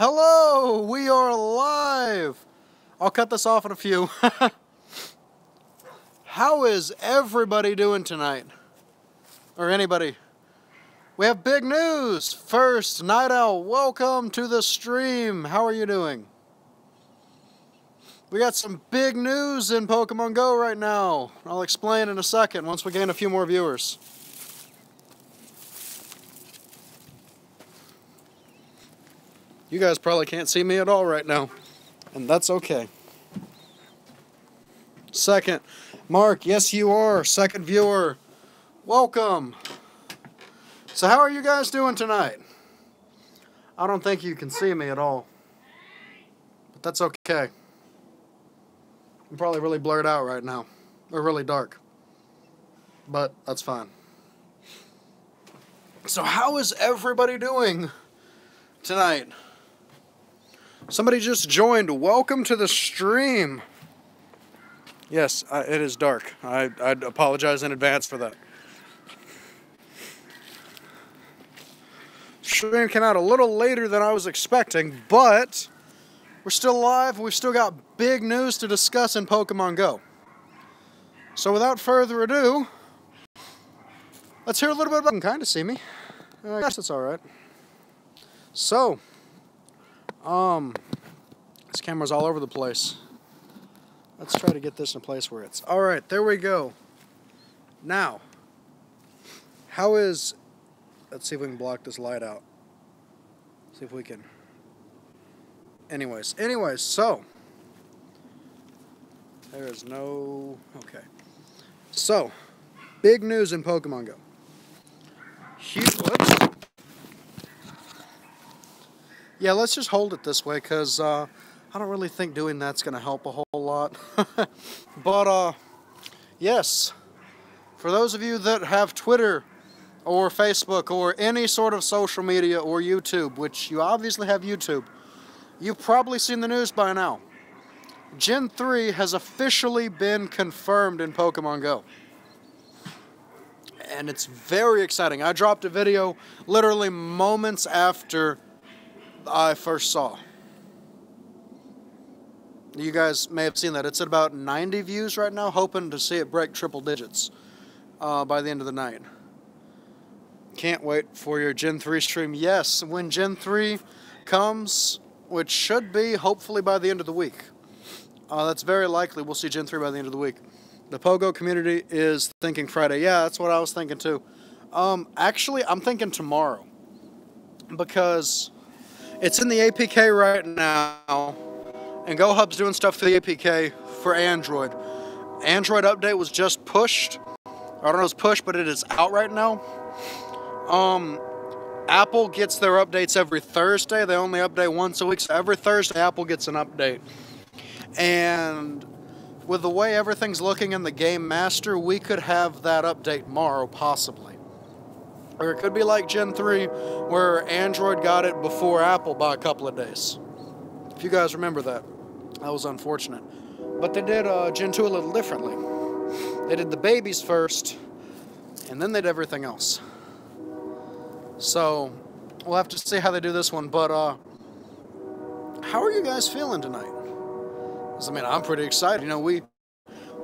Hello, we are live. I'll cut this off in a few. How is everybody doing tonight? Or anybody? We have big news. First, Night Owl, welcome to the stream. How are you doing? We got some big news in Pokemon Go right now. I'll explain in a second once we gain a few more viewers. You guys probably can't see me at all right now, and that's okay. Second, Mark, yes you are, second viewer. Welcome. So how are you guys doing tonight? I don't think you can see me at all, but that's okay. I'm probably really blurred out right now, or really dark, but that's fine. So how is everybody doing tonight? Somebody just joined. Welcome to the stream. Yes, it is dark. I apologize in advance for that. Stream came out a little later than I was expecting, but we're still live. We've still got big news to discuss in Pokemon Go. So without further ado, let's hear a little bit about... You can kind of see me. I guess it's alright. So... this camera's all over the place. Let's try to get this in a place where it's... Alright, there we go. Now, how is... Let's see if we can block this light out. See if we can... Anyways, so... There is no... Okay. So, big news in Pokemon Go. Whoops. Yeah, let's just hold it this way, because I don't really think doing that's going to help a whole lot. But, yes, for those of you that have Twitter or Facebook or any sort of social media or YouTube, which you obviously have YouTube, you've probably seen the news by now. Gen 3 has officially been confirmed in Pokemon Go. And it's very exciting. I dropped a video literally moments after I first saw. You guys may have seen that. It's at about 90 views right now, hoping to see it break triple digits by the end of the night. Can't wait for your Gen 3 stream. Yes, when Gen 3 comes, which should be hopefully by the end of the week. That's very likely we'll see Gen 3 by the end of the week. The Pogo community is thinking Friday. Yeah, that's what I was thinking too. Actually, I'm thinking tomorrow. Because... it's in the APK right now, and GoHub's doing stuff through the APK for Android. Android update was just pushed. I don't know if it's pushed, but it is out right now. Apple gets their updates every Thursday. They only update once a week, so every Thursday Apple gets an update. And with the way everything's looking in the Game Master, we could have that update tomorrow, possibly. Or it could be like Gen 3, where Android got it before Apple by a couple of days. If you guys remember that. That was unfortunate. But they did Gen 2 a little differently. They did the babies first, and then they did everything else. So, we'll have to see how they do this one. But, how are you guys feeling tonight? 'Cause, I mean, I'm pretty excited. You know, we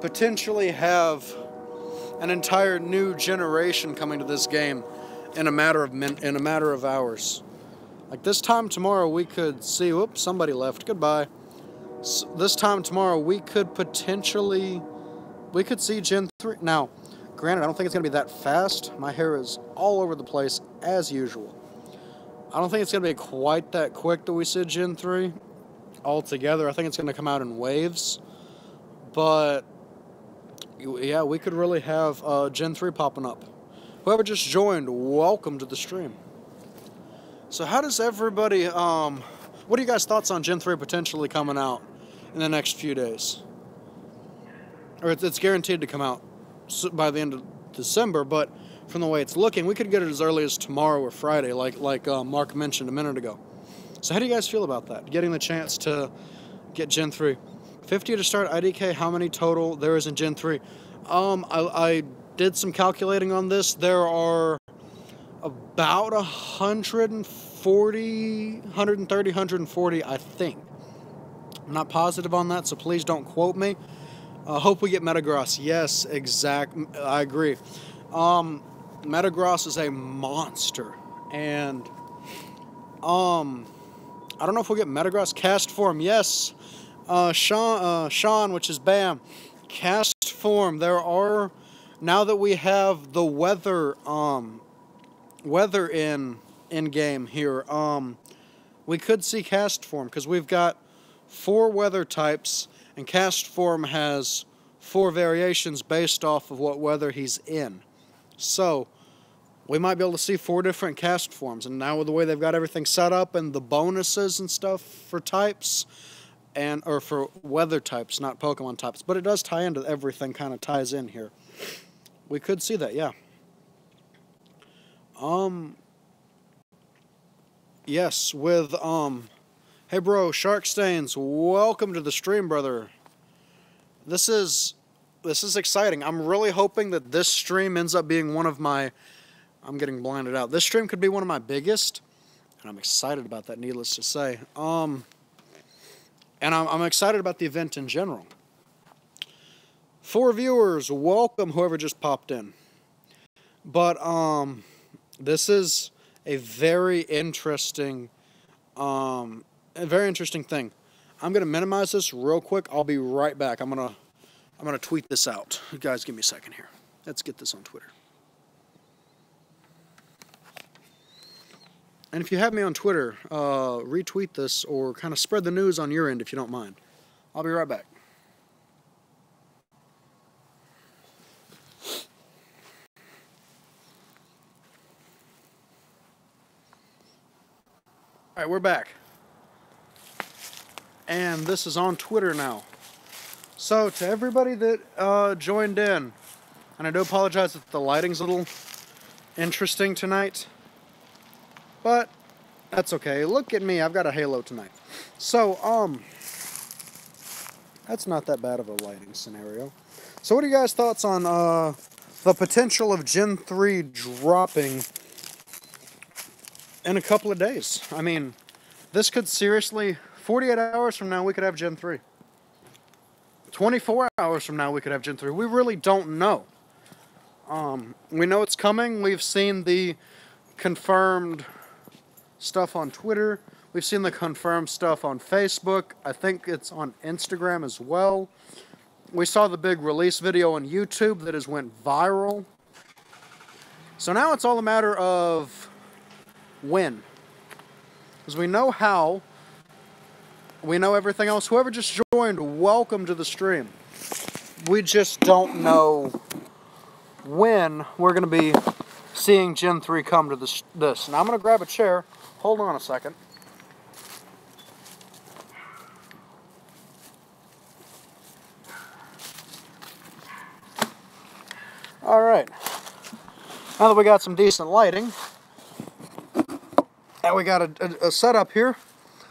potentially have an entire new generation coming to this game in a matter of hours. Like this time tomorrow we could see, whoops, somebody left, goodbye. So this time tomorrow we could potentially, see Gen 3. Now, granted, I don't think it's going to be that fast. My hair is all over the place as usual. I don't think it's going to be quite that quick that we see Gen 3 altogether. I think it's going to come out in waves. But yeah, we could really have Gen 3 popping up. Whoever just joined, welcome to the stream. So how does everybody, what are you guys' thoughts on Gen 3 potentially coming out in the next few days? Or it's guaranteed to come out by the end of December, but from the way it's looking, we could get it as early as tomorrow or Friday, like Mark mentioned a minute ago. So how do you guys feel about that? Getting the chance to get Gen 3. 50 to start IDK, how many total there is in Gen 3? I did some calculating on this. There are about 150 130, 140, I think. I'm not positive on that, so please don't quote me. Hope we get Metagross. Yes, I agree. Metagross is a monster, and I don't know if we'll get Metagross. Cast form, yes. Sean, which is Bam. Cast form. There are, now that we have the weather in game here, we could see cast form, because we've got 4 weather types, and cast form has 4 variations based off of what weather he's in. So we might be able to see 4 different cast forms, and now with the way they've got everything set up and the bonuses and stuff for types, or for weather types, not Pokemon types, but it does tie into everything, kind of ties in here. We could see that, yeah. Yes, with, hey bro, Shark Stains, welcome to the stream, brother. This is exciting. I'm really hoping that this stream ends up being one of my, I'm getting blinded out. This stream could be one of my biggest, and I'm excited about that, needless to say. And I'm excited about the event in general. 4 viewers, welcome whoever just popped in. But this is a very interesting thing. I'm gonna minimize this real quick. I'll be right back. I'm gonna tweet this out. You guys, give me a second here. Let's get this on Twitter. And if you have me on Twitter, retweet this or kind of spread the news on your end if you don't mind. I'll be right back. All right, we're back. And this is on Twitter now. So, to everybody that joined in, and I do apologize if the lighting's a little interesting tonight, but that's okay. Look at me, I've got a halo tonight. So, that's not that bad of a lighting scenario. So what are you guys' thoughts on the potential of Gen 3 dropping in a couple of days? I mean, this could seriously, 48 hours from now, we could have Gen 3. 24 hours from now, we could have Gen 3. We really don't know. We know it's coming. We've seen the confirmed stuff on Twitter. We've seen the confirmed stuff on Facebook. I think it's on Instagram as well. We saw the big release video on YouTube that has went viral. So now it's all a matter of when. Because we know how. We know everything else. Whoever just joined, welcome to the stream. We just don't know when we're going to be seeing Gen 3 come to this. Now I'm going to grab a chair. Hold on a second. Alright. Now that we got some decent lighting, and we got a setup here,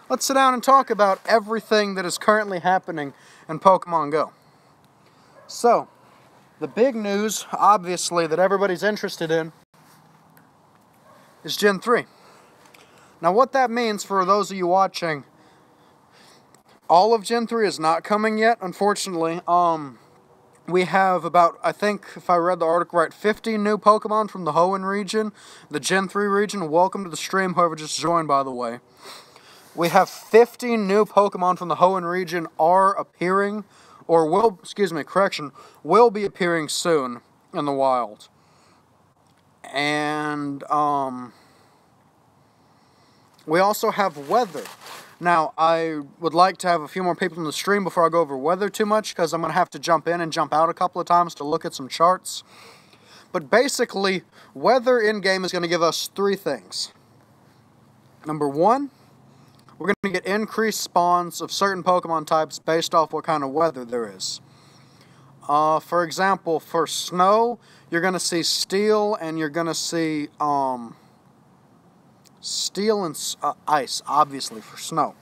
let's sit down and talk about everything that is currently happening in Pokemon Go. So, the big news, obviously, that everybody's interested in is Gen 3. Now, what that means for those of you watching, all of Gen 3 is not coming yet, unfortunately. We have about, I think, if I read the article right, 50 new Pokemon from the Hoenn region, the Gen 3 region. Welcome to the stream, whoever just joined, by the way. We have 50 new Pokemon from the Hoenn region are appearing, or will, will be appearing soon in the wild. And, we also have weather. Now, I would like to have a few more people in the stream before I go over weather too much, because I'm going to have to jump in and jump out a couple of times to look at some charts. But basically, weather in-game is going to give us 3 things. Number 1, we're going to get increased spawns of certain Pokemon types based off what kind of weather there is. For example, for snow, you're going to see steel, and you're going to see steel and ice, obviously, for snow.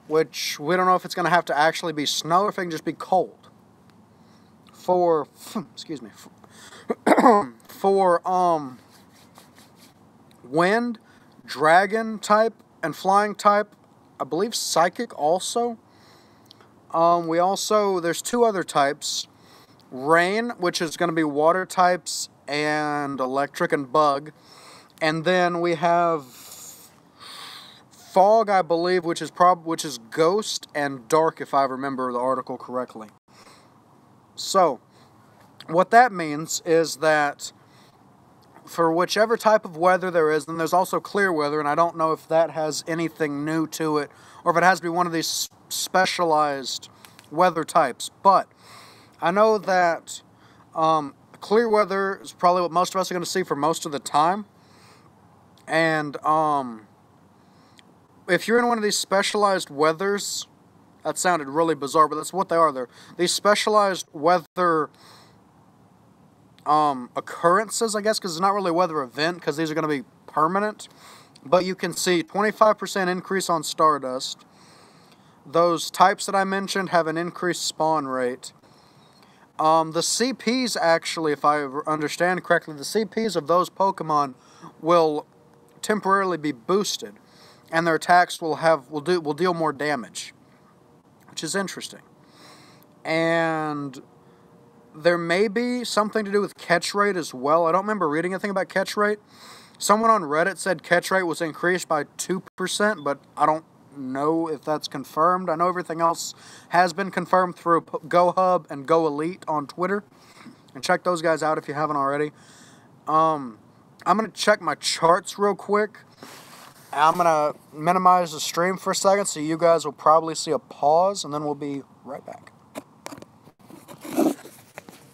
Which, we don't know if it's going to have to actually be snow or if it can just be cold. For wind, Dragon type and flying type. I believe psychic also. There's 2 other types. Rain, which is going to be water types, and electric and bug. And then we have fog, I believe, which is ghost and dark, if I remember the article correctly. So, what that means is that for whichever type of weather there is, then there's also clear weather, and I don't know if that has anything new to it, or if it has to be one of these specialized weather types. But I know that clear weather is probably what most of us are going to see for most of the time. And if you're in one of these specialized weathers, that sounded really bizarre, but that's what they are. They're these specialized weather occurrences, I guess, because it's not really a weather event, because these are going to be permanent. But you can see 25% increase on stardust. Those types that I mentioned have an increased spawn rate. The CPs, actually, if I understand correctly, the CPs of those Pokemon will temporarily be boosted, and their attacks will deal more damage, which is interesting. And there may be something to do with catch rate as well. I don't remember reading anything about catch rate. Someone on Reddit said catch rate was increased by 2%, but I don't know if that's confirmed. I know everything else has been confirmed through GoHub and Go Elite on Twitter. And check those guys out if you haven't already. I'm going to check my charts real quick. I'm going to minimize the stream for a second, so you guys will probably see a pause, and then we'll be right back.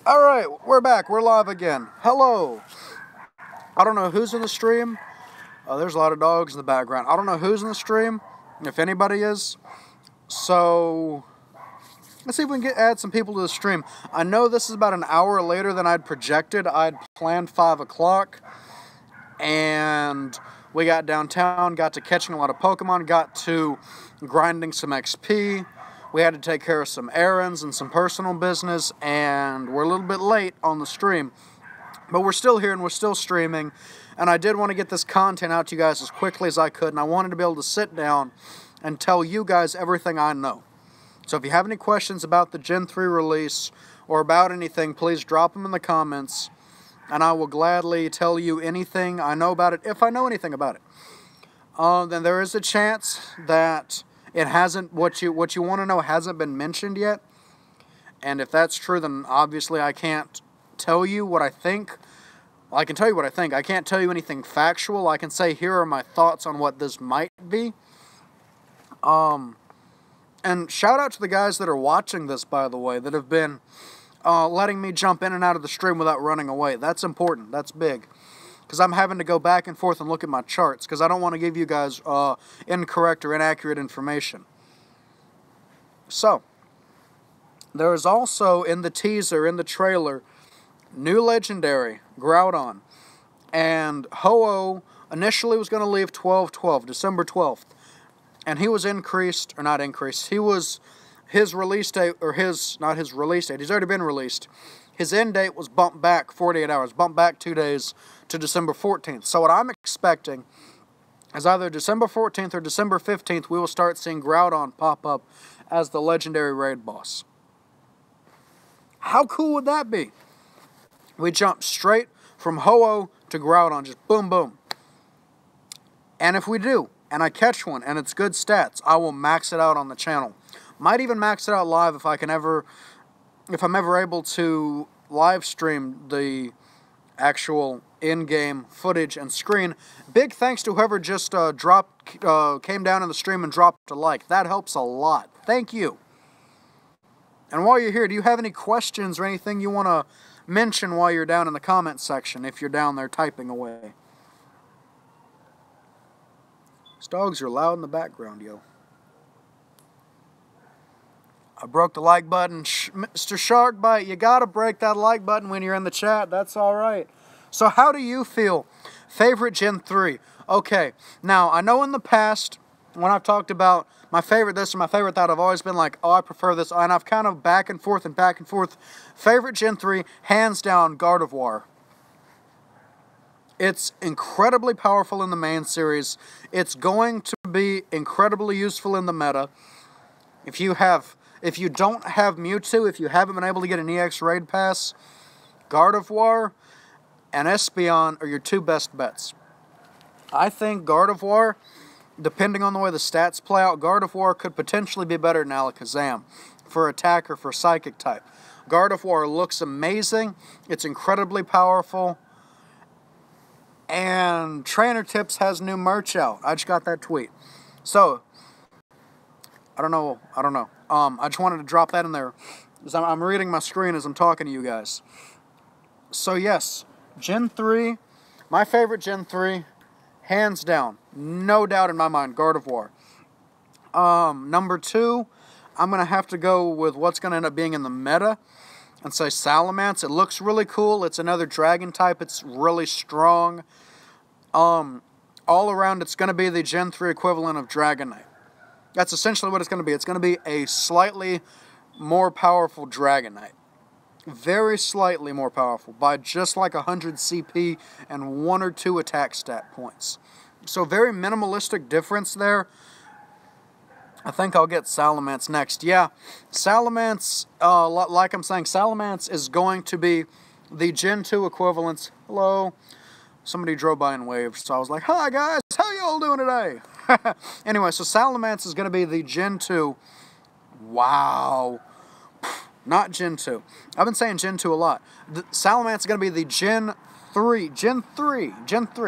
Alright, we're back. We're live again. Hello. I don't know who's in the stream. There's a lot of dogs in the background. I don't know who's in the stream, if anybody is. So, let's see if we can add some people to the stream. I know this is about an hour later than I'd projected. I'd planned 5 o'clock. And we got downtown, got to catching a lot of Pokemon, got to grinding some XP. We had to take care of some errands and some personal business, and we're a little bit late on the stream. But we're still here and we're still streaming, and I did want to get this content out to you guys as quickly as I could, and I wanted to be able to sit down and tell you guys everything I know. So if you have any questions about the Gen 3 release or about anything, please drop them in the comments, and I will gladly tell you anything I know about it, if I know anything about it. Then there is a chance that it hasn't, what you want to know hasn't been mentioned yet. And if that's true, then obviously I can't tell you what I think. Well, I can tell you what I think. I can't tell you anything factual. I can say, here are my thoughts on what this might be. And shout out to the guys that are watching this, by the way, that have been letting me jump in and out of the stream without running away. That's important. That's big. Because I'm having to go back and forth and look at my charts, because I don't want to give you guys incorrect or inaccurate information. So, there is also, in the teaser, in the trailer, new legendary, Groudon. And Ho-Oh initially was going to leave 12/12, December 12th. And he was increased, or not increased, his release date, or not his release date, he's already been released. His end date was bumped back 48 hours, bumped back 2 days to December 14th. So what I'm expecting is either December 14th or December 15th, we will start seeing Groudon pop up as the legendary raid boss. How cool would that be? We jump straight from Ho-Oh to Groudon, just boom, boom. And if we do, and I catch one, and it's good stats, I will max it out on the channel. Might even max it out live if I'm ever able to live stream the actual in-game footage and screen. Big thanks to whoever just came down in the stream and dropped a like. That helps a lot. Thank you. And while you're here, do you have any questions or anything you want to mention while you're down in the comments section, if you're down there typing away? These dogs are loud in the background, yo. I broke the like button. Mr. Sharkbite, you gotta break that like button when you're in the chat. That's alright. So how do you feel? Favorite Gen 3. Okay, now I know in the past, when I've talked about my favorite this or my favorite that, I've always been like, oh, I prefer this. And I've kind of back and forth. Favorite Gen 3, hands down, Gardevoir. It's incredibly powerful in the main series. It's going to be incredibly useful in the meta. If you don't have Mewtwo, if you haven't been able to get an EX Raid Pass, Gardevoir and Espeon are your two best bets. I think Gardevoir, depending on the way the stats play out, Gardevoir could potentially be better than Alakazam for attacker, for psychic type. Gardevoir looks amazing. It's incredibly powerful. And Trainer Tips has new merch out. I just got that tweet. So, I don't know. I just wanted to drop that in there. I'm reading my screen as I'm talking to you guys. So yes, Gen 3, my favorite Gen 3, hands down, no doubt in my mind, Gardevoir. Number 2, I'm going to have to go with what's going to end up being in the meta and say Salamence. It looks really cool. It's another dragon type. It's really strong. All around, it's going to be the Gen 3 equivalent of Dragonite. That's essentially what it's going to be. It's going to be a slightly more powerful Dragonite. Very slightly more powerful by just like 100 CP and 1 or 2 attack stat points. So very minimalistic difference there. I think I'll get Salamence next. Yeah, Salamence, like I'm saying, Salamence is going to be the Gen 2 equivalent. Hello. Somebody drove by and waved, so I was like, hi guys, how y'all doing today? Anyway, so Salamence is going to be the Gen 2. Wow. Not Gen 2. I've been saying Gen 2 a lot. Salamence is going to be the Gen 3. Gen 3.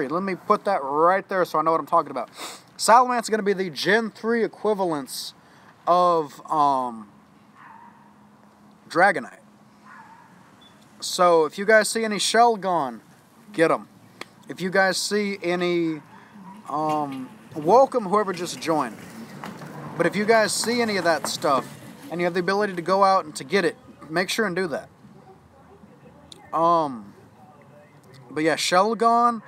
Let me put that right there so I know what I'm talking about. Salamence is going to be the Gen 3 equivalence of Dragonite. So if you guys see any Shelgon, get them. If you guys see any, welcome whoever just joined. But if you guys see any of that stuff, and you have the ability to go out and to get it, make sure and do that. But yeah, Shelgon,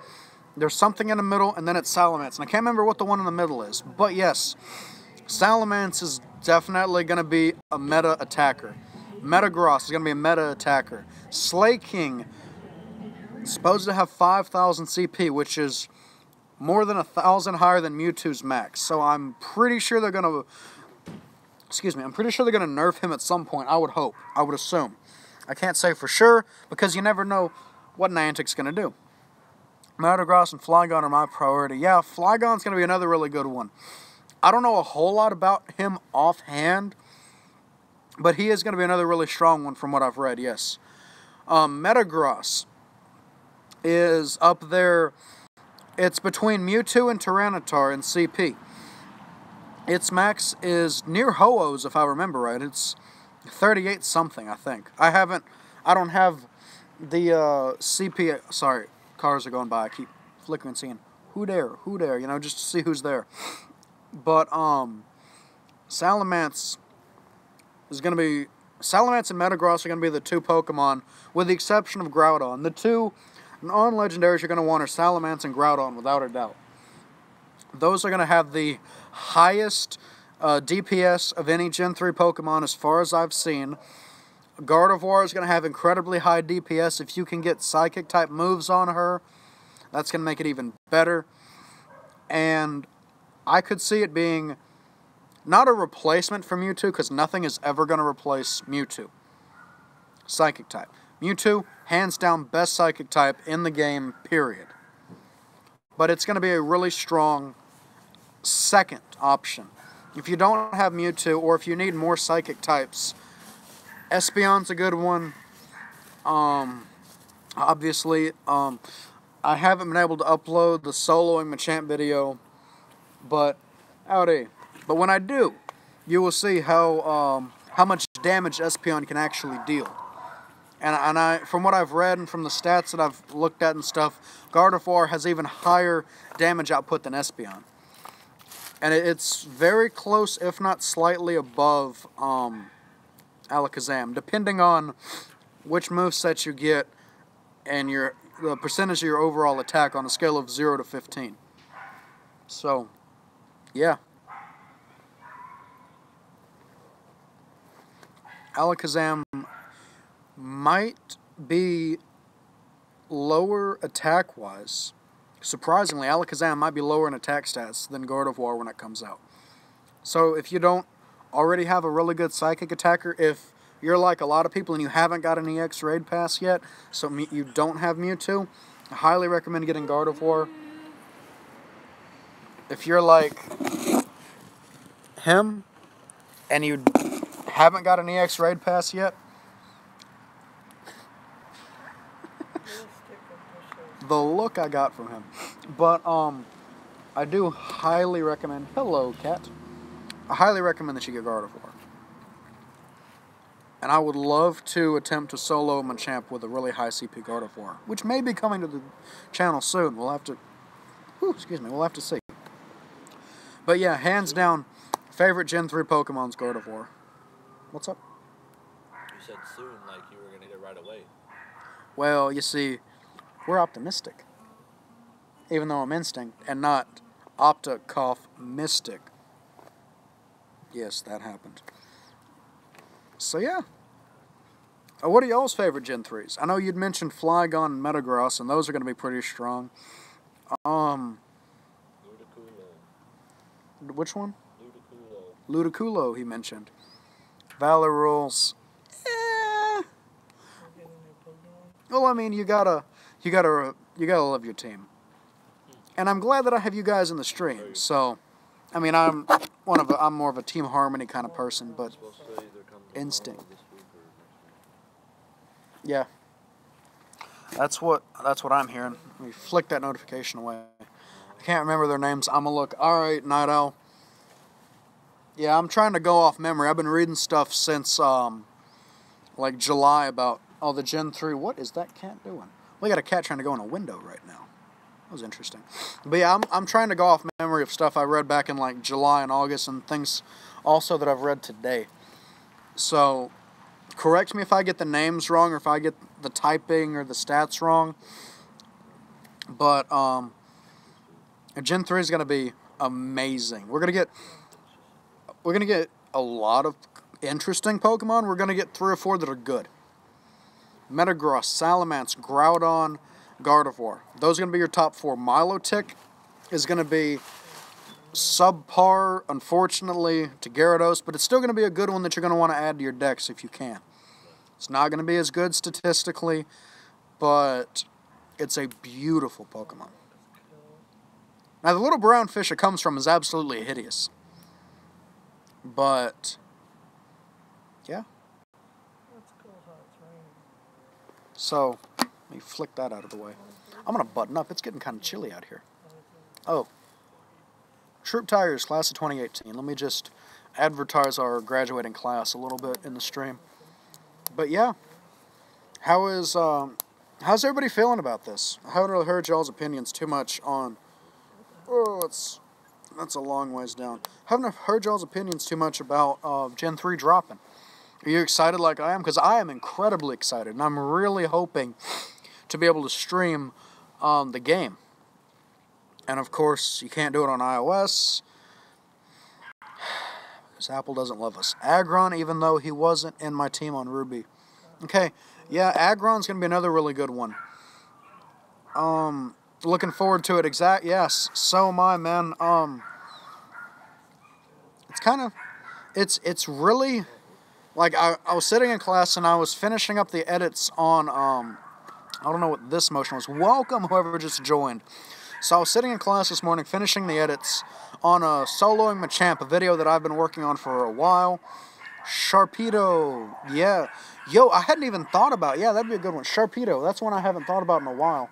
there's something in the middle, and then it's Salamence. And I can't remember what the one in the middle is. But yes, Salamence is definitely going to be a meta attacker. Metagross is going to be a meta attacker. Slaking supposed to have 5,000 CP, which is more than 1,000 higher than Mewtwo's max. So I'm pretty sure they're going to... I'm pretty sure they're going to nerf him at some point. I would hope. I would assume. I can't say for sure, because you never know what Niantic's going to do. Metagross and Flygon are my priority. Yeah, Flygon's going to be another really good one. I don't know a whole lot about him offhand, but he is going to be another really strong one from what I've read, yes. Metagross is up there. It's between Mewtwo and Tyranitar in CP. Its max is near Ho-Oh's, if I remember right. It's 38 something, I think. I don't have the CP. Sorry, cars are going by. I keep flickering and seeing who there, you know, just to see who's there. But Salamence and Metagross are going to be the two Pokemon, with the exception of Groudon. The two non-legendaries you're going to want are Salamence and Groudon, without a doubt. Those are going to have the highest DPS of any Gen 3 Pokemon as far as I've seen. Gardevoir is going to have incredibly high DPS. If you can get Psychic-type moves on her, that's going to make it even better. And I could see it being not a replacement for Mewtwo, because nothing is ever going to replace Mewtwo. Psychic-type. Mewtwo, hands down, best Psychic-type in the game, period. But it's going to be a really strong second option. If you don't have Mewtwo, or if you need more Psychic types, Espeon's a good one. Obviously, I haven't been able to upload the soloing Machamp video, but howdy. But when I do, you will see how much damage Espeon can actually deal. And I, from what I've read and from the stats that I've looked at and stuff, Gardevoir has even higher damage output than Espeon. And it's very close, if not slightly above Alakazam, depending on which moveset you get and the percentage of your overall attack on a scale of 0 to 15. So, yeah. Alakazam might be lower attack-wise surprisingly, Alakazam might be lower in attack stats than Gardevoir when it comes out. So if you don't already have a really good Psychic attacker, if you're like a lot of people and you haven't got an EX Raid Pass yet, so you don't have Mewtwo, I highly recommend getting Gardevoir. If you're like him and you haven't got an EX Raid Pass yet, the look I got from him. But I do highly recommend, hello cat, I highly recommend that you get Gardevoir. And I would love to attempt to solo Machamp with a really high CP Gardevoir, which may be coming to the channel soon. We'll have to, we'll have to see. But yeah, hands down, favorite Gen 3 Pokemon's Gardevoir. What's up? You said soon, like you were going to get it right away. Well, you see, we're optimistic. Even though I'm Instinct, and not Mystic. Yes, that happened. So yeah. What are y'all's favorite Gen 3s? I know you'd mentioned Flygon and Metagross, and those are going to be pretty strong. Ludicolo. Which one? Ludicolo, he mentioned. Valorul's. Well, I mean, you gotta love your team. And I'm glad that I have you guys in the stream. So, I mean, I'm more of a Team Harmony kind of person, but Instinct. Yeah. That's what I'm hearing. Let me flick that notification away. I can't remember their names. I'm gonna look. All right, Night Owl. Yeah, I'm trying to go off memory. I've been reading stuff since like July about the Gen 3. What is that cat doing? We got a cat trying to go in a window right now. That was interesting. But yeah, I'm trying to go off memory of stuff I read back in like July and August and things also that I've read today. So, correct me if I get the names wrong or if I get the typing or the stats wrong. But Gen 3 is going to be amazing. We're going to get a lot of interesting Pokemon. We're going to get 3 or 4 that are good. Metagross, Salamence, Groudon, Gardevoir. Those are going to be your top 4. Milotic is going to be subpar, unfortunately, to Gyarados, but it's still going to be a good one that you're going to want to add to your decks if you can. It's not going to be as good statistically, but it's a beautiful Pokemon. Now, the little brown fish it comes from is absolutely hideous. But, yeah. So, let me flick that out of the way. I'm going to button up. It's getting kind of chilly out here. Oh. Troop Tigers, class of 2018. Let me just advertise our graduating class a little bit in the stream. But, yeah. How's everybody feeling about this? I haven't really heard y'all's opinions too much on... Oh, that's a long ways down. Haven't heard y'all's opinions too much about Gen 3 dropping. Are you excited like I am? Because I am incredibly excited, and I'm really hoping to be able to stream the game. And of course, you can't do it on iOS, because Apple doesn't love us. Aggron, even though he wasn't in my team on Ruby. Okay, yeah, Aggron's going to be another really good one. Looking forward to it. Yes, so am I, man. It's really, like, I was sitting in class and I was finishing up the edits on, I don't know what this motion was. Welcome, whoever just joined. So I was sitting in class this morning finishing the edits on soloing Machamp, a video that I've been working on for a while. Sharpedo, yeah. Yo, I hadn't even thought about, yeah, that'd be a good one. Sharpedo, that's one I haven't thought about in a while.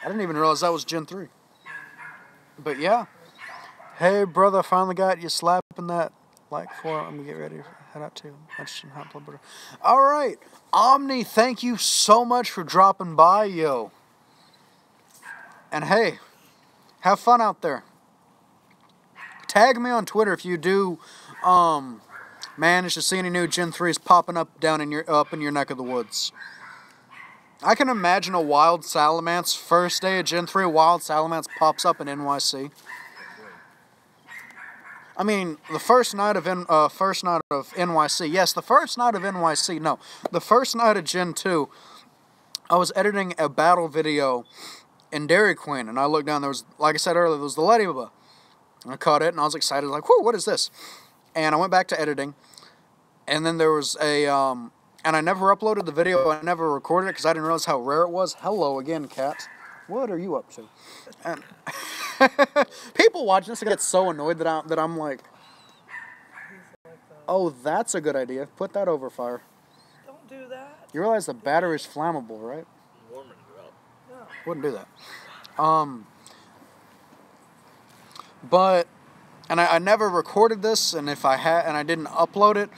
I didn't even realize that was Gen 3. But yeah. Hey, brother, I finally got you slapping that like for it. I'm going to get ready to head out to Hot Blood Butter. All right. Omni, thank you so much for dropping by, yo. And hey, have fun out there. Tag me on Twitter if you do manage to see any new Gen 3s popping up down in your neck of the woods. I can imagine a Wild Salamence, first day of Gen 3, Wild Salamence pops up in NYC. I mean, the first night of NYC. Yes, the first night of NYC. No, the first night of Gen 2, I was editing a battle video in Dairy Queen, and I looked down, there was, like I said earlier, there was the Ladybug. And I caught it, and I was excited, like, whoa, what is this? And I went back to editing, and then there was a, and I never uploaded the video, I never recorded it, because I didn't realize how rare it was. Hello again, cat. What are you up to? And people watching this get so annoyed that I'm like, oh, that's a good idea. Put that over fire. Don't do that. You realize the battery's flammable, right? Warming you up. No. Wouldn't do that. But, and I never recorded this, and if I had, and I didn't upload it,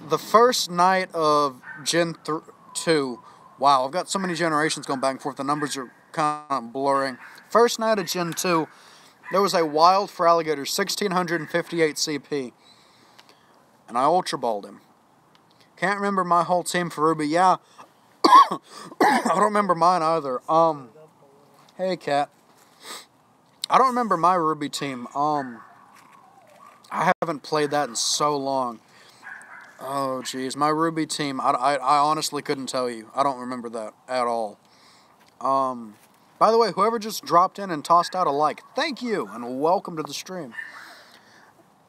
the first night of Gen 2, wow, I've got so many generations going back and forth, the numbers are kind of blurring. First night of Gen 2, there was a wild for alligators, 1658 CP, and I ultra balled him. Can't remember my whole team for Ruby. Yeah, I don't remember mine either. Hey, cat. I don't remember my Ruby team. I haven't played that in so long. Oh, jeez. My Ruby team, I honestly couldn't tell you. I don't remember that at all. By the way, whoever just dropped in and tossed out a like, thank you, and welcome to the stream.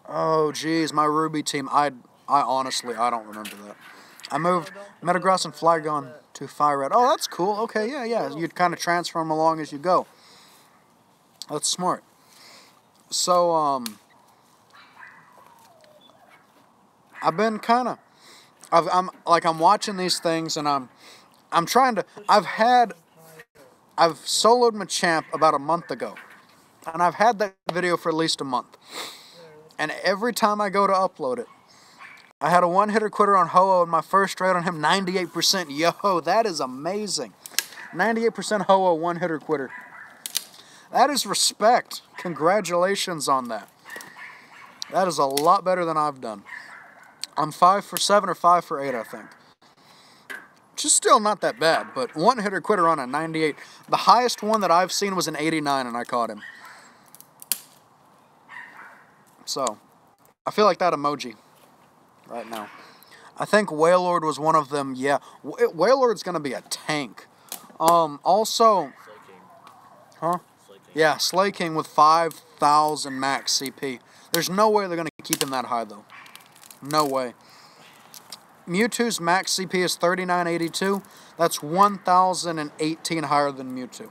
Oh, jeez. My Ruby team, I honestly, I don't remember that. I moved Metagross and Flygon to Fire Red. Oh, that's cool. Okay, yeah. You'd kind of transfer them along as you go. That's smart. So, I've been kind of, I'm watching these things, and I'm trying to, I've soloed Machamp about a month ago, and I've had that video for at least a month, and every time I go to upload it, I had a one-hitter quitter on Ho-Oh, and my first raid on him, 98%. Yo, that is amazing. 98% Ho-Oh one-hitter quitter. That is respect. Congratulations on that. That is a lot better than I've done. I'm 5 for 7 or 5 for 8, I think. Just still not that bad, but one-hitter quitter on a 98. The highest one that I've seen was an 89, and I caught him. So, I feel like that emoji right now. I think Wailord was one of them. Yeah, Wailord's going to be a tank. Also, huh? Yeah, Slay King with 5,000 max CP. There's no way they're going to keep him that high, though. No way. Mewtwo's max CP is 3982. That's 1,018 higher than Mewtwo.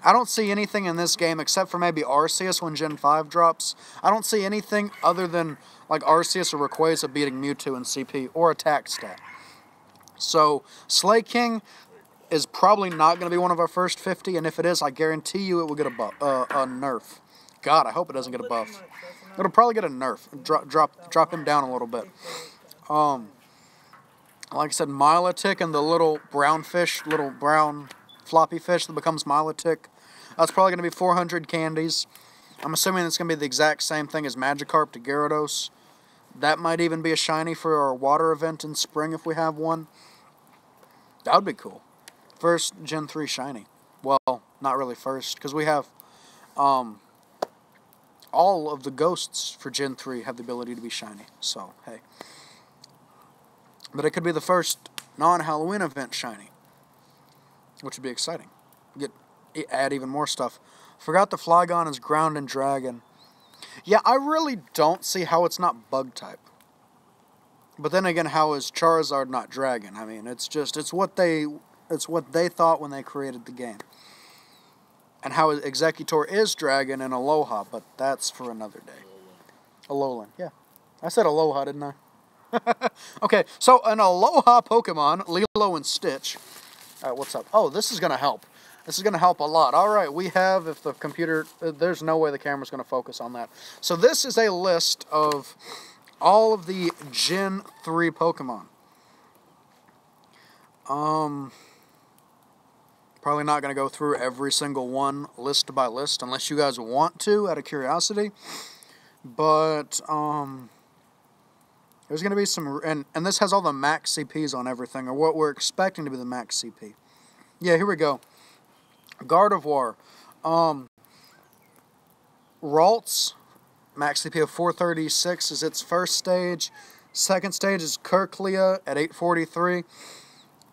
I don't see anything in this game except for maybe Arceus when Gen 5 drops. I don't see anything other than like Arceus or Rayquaza beating Mewtwo in CP or attack stat. So, Slay King is probably not going to be one of our first 50, and if it is, I guarantee you it will get a nerf. God, I hope it doesn't get a buff. It'll probably get a nerf. Drop him down a little bit. Like I said, Milotic and the little brown fish, little brown floppy fish that becomes Milotic. That's probably going to be 400 candies. I'm assuming it's going to be the exact same thing as Magikarp to Gyarados. That might even be a shiny for our water event in spring if we have one. That would be cool. First Gen 3 shiny. Well, not really first, because we have all of the ghosts for Gen 3 have the ability to be shiny. So, hey. But it could be the first non-Halloween event shiny, which would be exciting. Add even more stuff. Forgot the Flygon is ground and dragon. Yeah, I really don't see how it's not bug type. But then again, how is Charizard not dragon? I mean, it's what they thought when they created the game. And how Executor is dragon in Aloha, but that's for another day. Alolan, yeah. I said Aloha, didn't I? Okay, so an Aloha Pokemon, Lilo and Stitch. Alright, what's up? Oh, this is going to help. This is going to help a lot. Alright, we have, if the computer, there's no way the camera's going to focus on that. So this is a list of all of the Gen 3 Pokemon. Probably not going to go through every single one list by list, unless you guys want to, out of curiosity. But, there's going to be some, and this has all the max CPs on everything, or what we're expecting to be the max CP. Yeah, here we go. Gardevoir. Ralts, max CP of 436 is its first stage. Second stage is Kirklia at 843.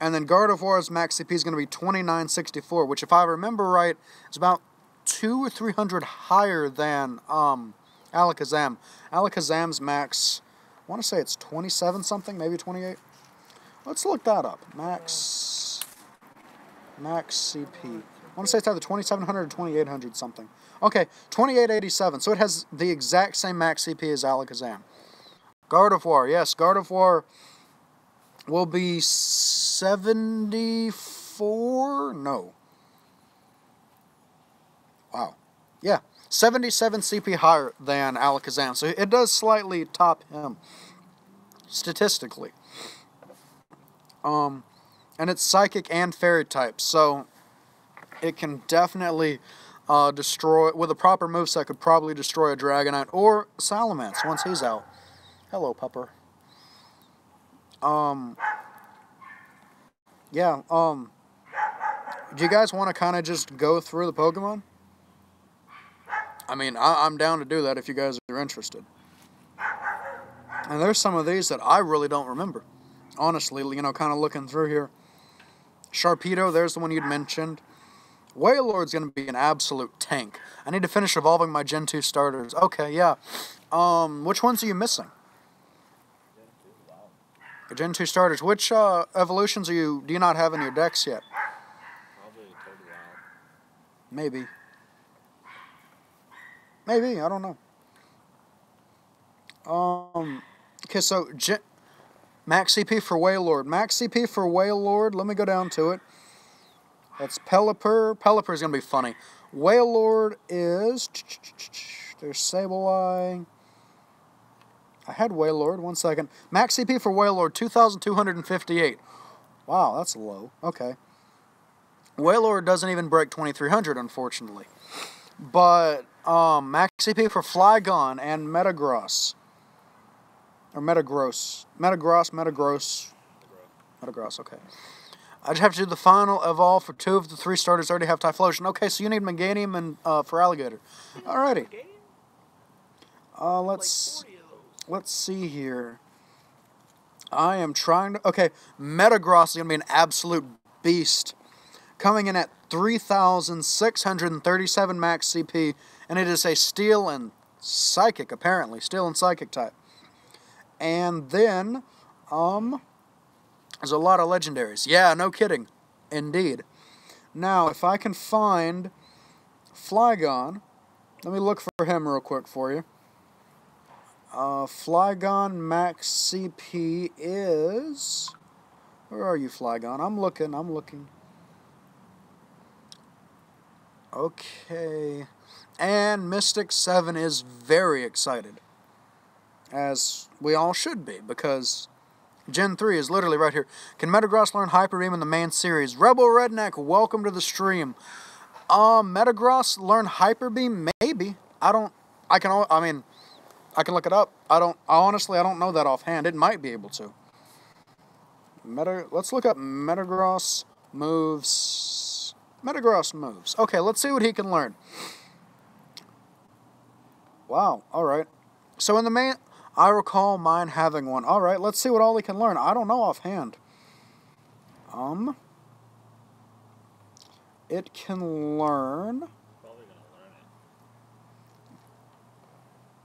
And then Gardevoir's max CP is going to be 2964, which, if I remember right, is about 200 or 300 higher than Alakazam. Alakazam's max, I want to say it's 27 something, maybe 28. Let's look that up. Max CP. I want to say it's either 2700 or 2800 something. Okay, 2887. So it has the exact same max CP as Alakazam. Gardevoir, yes, Gardevoir will be 74? No. Wow. Yeah, 77 CP higher than Alakazam. So it does slightly top him, statistically. And it's Psychic and Fairy type, so it can definitely destroy, with a proper moveset, could probably destroy a Dragonite or Salamence once he's out. Hello, Pupper. Yeah, do you guys want to kind of just go through the Pokemon? I mean, I'm down to do that if you guys are interested. And there's some of these that I really don't remember. Honestly, you know, kind of looking through here. Sharpedo, there's the one you'd mentioned. Wailord's going to be an absolute tank. I need to finish evolving my Gen 2 starters. Okay, yeah. Which ones are you missing? Your Gen 2 starters. Which evolutions do you not have in your decks yet? Probably Totodile. Maybe. Maybe, I don't know. Okay, so max CP for Wailord. Max CP for Wailord, let me go down to it. That's Pelipper. Pelipper is going to be funny. Wailord is... There's Sableye. I had Wailord, 1 second. Max CP for Wailord, 2,258. Wow, that's low. Okay. Wailord doesn't even break 2,300, unfortunately. But, max CP for Flygon and Metagross. Or Metagross. Metagross, okay. I just have to do the final evolve for 2 of the 3 starters. I already have Typhlosion. Okay, so you need Meganium and for Alligator. Alrighty. Let's see here. I am trying to... Okay, Metagross is going to be an absolute beast. Coming in at 3,637 max CP. And it is a Steel and Psychic, apparently. Steel and Psychic type. And then, there's a lot of legendaries. Yeah, no kidding. Indeed. Now, if I can find Flygon, let me look for him real quick for you. Flygon max CP is... Where are you, Flygon? I'm looking. Okay. And Mystic 7 is very excited. As we all should be, because Gen 3 is literally right here. Can Metagross learn Hyper Beam in the main series? Rebel Redneck, welcome to the stream. Metagross learn Hyper Beam? Maybe. I can look it up. I honestly don't know that offhand. It might be able to. Let's look up Metagross moves. Metagross moves. Okay, let's see what he can learn. Wow, alright. So in the main... I recall mine having one. Alright, let's see what all he can learn. I don't know offhand. It can learn... Probably gonna learn it.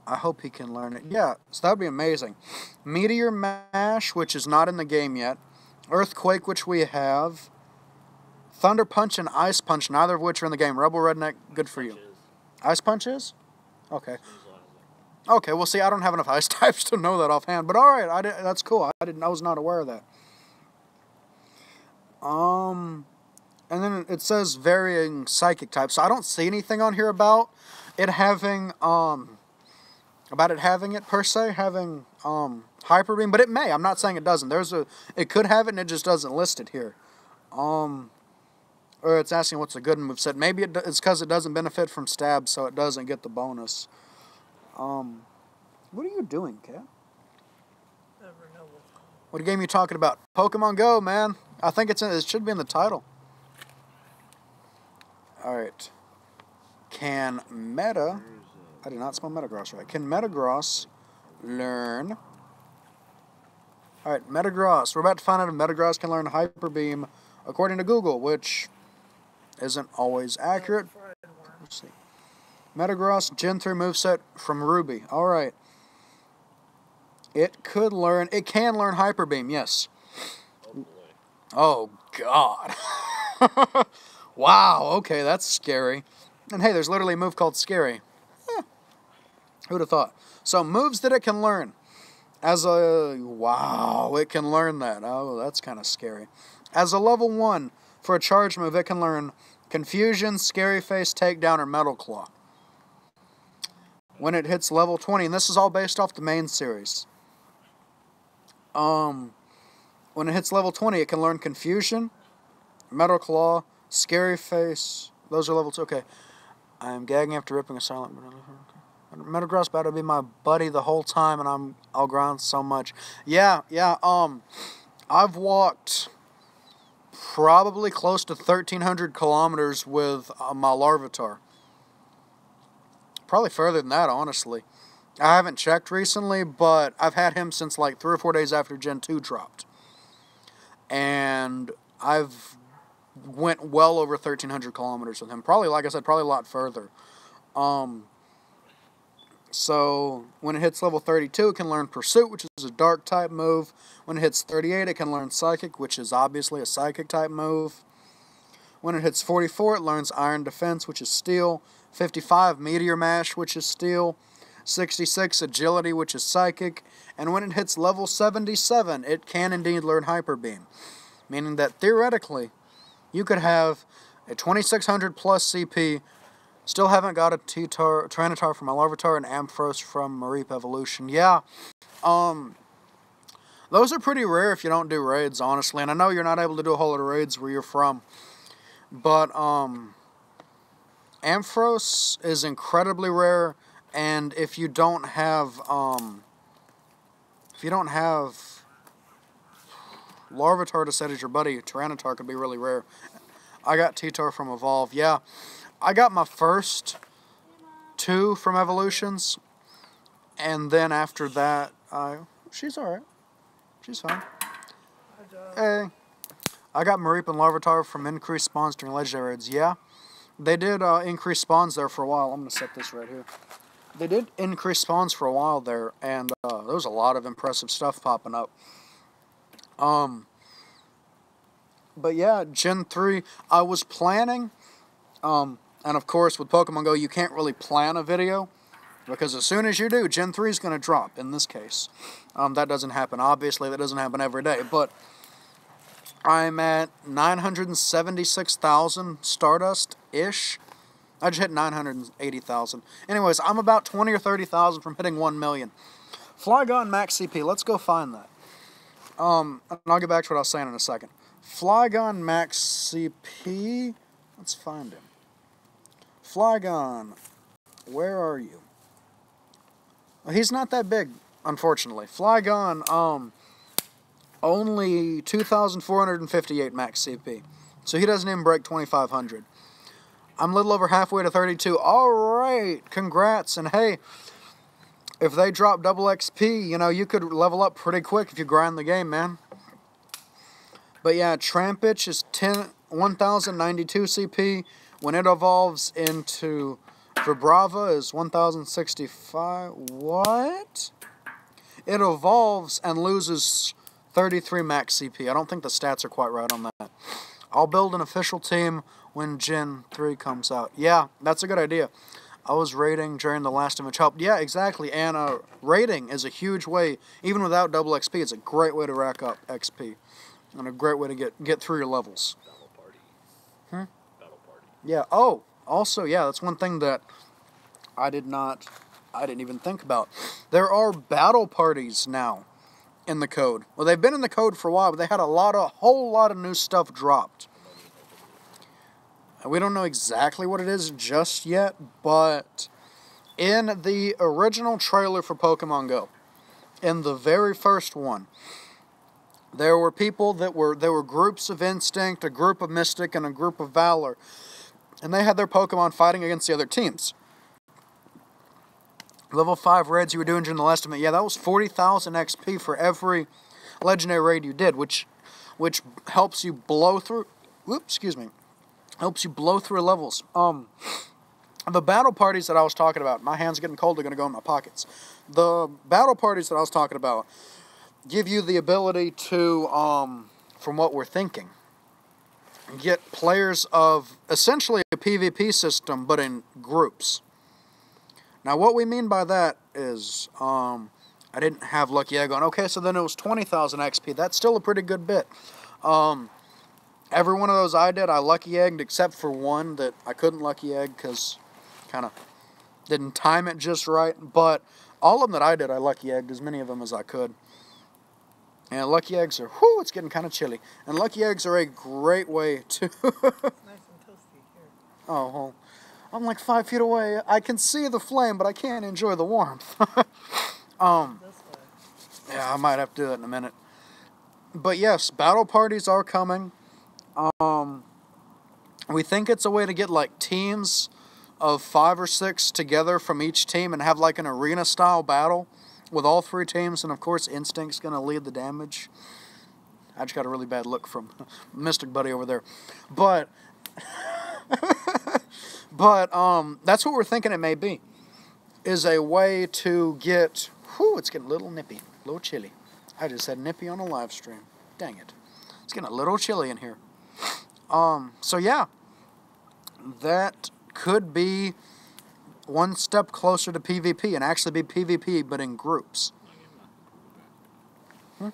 I hope he can learn it. Yeah, so that would be amazing. Meteor Mash, which is not in the game yet. Earthquake, which we have. Thunder Punch and Ice Punch, neither of which are in the game. Rebel Redneck, good for you. Ice Punch is? Okay. Okay, well, see, I don't have enough ice types to know that offhand, but all right, that's cool. I was not aware of that. And then it says varying psychic types. So I don't see anything on here about it having per se having Hyper Beam, but it may. I'm not saying it doesn't. It could have it, and it just doesn't list it here. Or it's asking what's a good moveset. Maybe it's because it doesn't benefit from stab, so it doesn't get the bonus. What are you doing, Kat? Never know. What game are you talking about? Pokemon Go, man. I think it should be in the title. Alright. Can I did not spell Metagross right. Can Metagross learn Alright, Metagross. We're about to find out if Metagross can learn Hyper Beam according to Google, which isn't always accurate. Let's see. Metagross Gen 3 moveset from Ruby. Alright. It can learn Hyper Beam, yes. Oh, God. Wow, okay, that's scary. And hey, there's literally a move called Scary. Who'd have thought? So, moves that it can learn. Wow, it can learn that. Oh, that's kind of scary. As a level 1, for a charge move, it can learn Confusion, Scary Face, Takedown, or Metal Claw. When it hits level 20, and this is all based off the main series. When it hits level 20, it can learn Confusion, Metal Claw, Scary Face. Those are level 2. Okay. I am gagging after ripping a silent... Metagross better be my buddy the whole time, and I'll grind so much. Yeah, I've walked probably close to 1,300 kilometers with my Larvitar. Probably further than that, honestly. I haven't checked recently, but I've had him since like 3 or 4 days after Gen 2 dropped. And I've went well over 1,300 kilometers with him. Probably, like I said, probably a lot further. So, when it hits level 32, it can learn Pursuit, which is a dark type move. When it hits 38, it can learn Psychic, which is obviously a psychic type move. When it hits 44, it learns Iron Defense, which is steel. 55, Meteor Mash, which is steel. 66, Agility, which is psychic. And when it hits level 77, it can indeed learn Hyper Beam. Meaning that, theoretically, you could have a 2600 plus CP, still haven't got a Tyranitar from my Larvitar, and Ampharos from Mareep Evolution. Yeah, those are pretty rare if you don't do raids, honestly. And I know you're not able to do a whole lot of raids where you're from. But, Ampharos is incredibly rare, and if you don't have Larvitar to set as your buddy, Tyranitar could be really rare. I got T-Tar from Evolve, yeah. I got my first 2 from Evolutions, and then after that, she's alright. She's fine. Hey. I got Mareep and Larvitar from increased spawns during Legendary Raids, yeah. They did increase spawns there for a while. I'm going to set this right here. They did increase spawns for a while there, and there was a lot of impressive stuff popping up. But yeah, Gen 3, I was planning, and of course with Pokemon Go you can't really plan a video, because as soon as you do, Gen 3 is going to drop, in this case. That doesn't happen, obviously, that doesn't happen every day, but I'm at 976,000 Stardust-ish. I just hit 980,000. Anyways, I'm about 20 or 30,000 from hitting 1 million. Flygon Max CP, let's go find that. And I'll get back to what I was saying in a second. Flygon Max CP, let's find him. Flygon, where are you? Well, he's not that big, unfortunately. Flygon, only 2,458 max CP. So he doesn't even break 2,500. I'm a little over halfway to 32. Alright, congrats. And hey, if they drop double XP, you know, you could level up pretty quick if you grind the game, man. But yeah, Trampich is 1,092 CP. When it evolves into Vibrava is 1,065. What? It evolves and loses 33 max CP. I don't think the stats are quite right on that. I'll build an official team when Gen 3 comes out. Yeah, that's a good idea. I was raiding during the last image help. Yeah, exactly. And raiding is a huge way, even without double XP, it's a great way to rack up XP. And a great way to get through your levels. Battle party. Battle party. Yeah. Oh, also, yeah, that's one thing that I didn't even think about. There are battle parties now in the code. Well, they've been in the code for a while, but they had a whole lot of new stuff dropped. And we don't know exactly what it is just yet, but in the original trailer for Pokemon Go, in the very first one, there were people there were groups of Instinct, a group of Mystic, and a group of Valor. And they had their Pokemon fighting against the other teams. Level 5 raids you were doing during the last event, yeah, that was 40,000 XP for every legendary raid you did, which helps you blow through. Whoops, excuse me. Helps you blow through levels. The battle parties that I was talking about, my hands are getting cold, they're going to go in my pockets. The battle parties that I was talking about give you the ability to, from what we're thinking, get players of essentially a PvP system, but in groups. Now, what we mean by that is, I didn't have Lucky Egg on. Okay, so then it was 20,000 XP. That's still a pretty good bit. Every one of those I did, I Lucky Egged, except for one that I couldn't Lucky Egg because kind of didn't time it just right. But all of them that I did, I Lucky Egged as many of them as I could. And Lucky Eggs are, whoo, it's getting kind of chilly. And Lucky Eggs are a great way to... Nice and toasty here. Oh, well, I'm like 5 feet away. I can see the flame, but I can't enjoy the warmth. This way. Yeah, I might have to do that in a minute. But yes, battle parties are coming. We think it's a way to get like teams of 5 or 6 together from each team and have like an arena style battle with all 3 teams, and of course Instinct's gonna lead the damage. I just got a really bad look from Mystic Buddy over there. But that's what we're thinking it may be. Is a way to get, whew, it's getting a little nippy, a little chilly. I just said nippy on a live stream. Dang it. It's getting a little chilly in here. So yeah, that could be one step closer to PvP and actually be PvP, but in groups. Alright,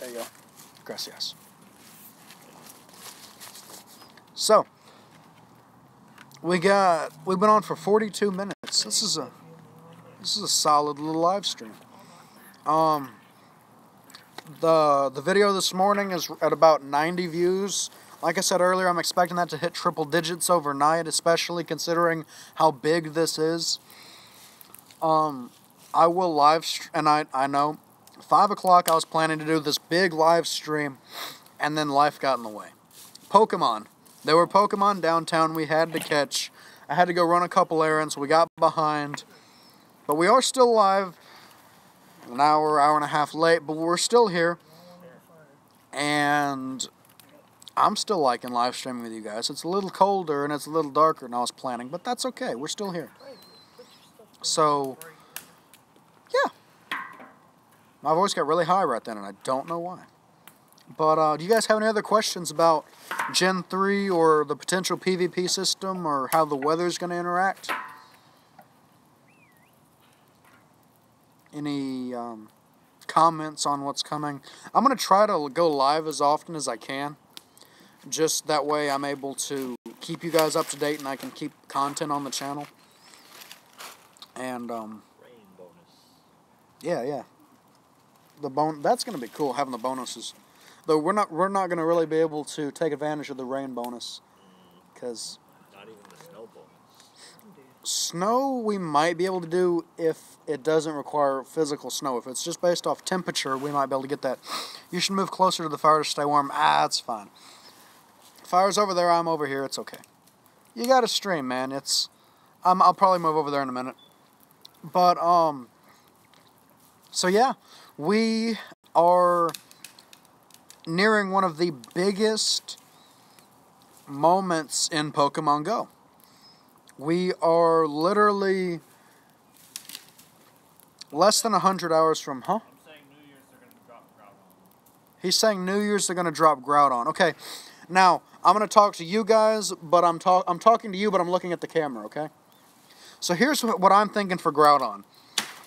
there you go. Gracias. So, we've been on for 42 minutes. This is a solid little live stream. The video this morning is at about 90 views. Like I said earlier, I'm expecting that to hit triple digits overnight, especially considering how big this is. I will live stream, and I know 5 o'clock I was planning to do this big live stream, and then life got in the way. Pokemon. There were Pokemon downtown we had to catch. I had to go run a couple errands. We got behind, but we are still live. An hour and a half late, but we're still here. And I'm still liking live streaming with you guys. It's a little colder and it's a little darker than I was planning, but that's okay. We're still here. So, yeah. My voice got really high right then, and I don't know why. But do you guys have any other questions about Gen 3 or the potential PvP system or how the weather's going to interact? Any comments on what's coming? I'm going to try to go live as often as I can. Just that way I'm able to keep you guys up to date and I can keep content on the channel. And, Rain bonus. yeah. That's going to be cool, having the bonuses. Though we're not going to really be able to take advantage of the rain bonus. Because Not even the snow bonus. snow we might be able to do if it doesn't require physical snow. If it's just based off temperature, we might be able to get that. You should move closer to the fire to stay warm. It's fine. Fire's over there, I'm over here, it's okay. You gotta stream, man. I'll probably move over there in a minute. But, so yeah, we are nearing one of the biggest moments in Pokemon Go. We are literally less than 100 hours from, I'm saying New Year's they're going to drop Groudon. He's saying New Year's they're going to drop Groudon. Okay, now, I'm going to talk to you guys, but I'm talking to you, but I'm looking at the camera, okay? So here's what I'm thinking for Groudon.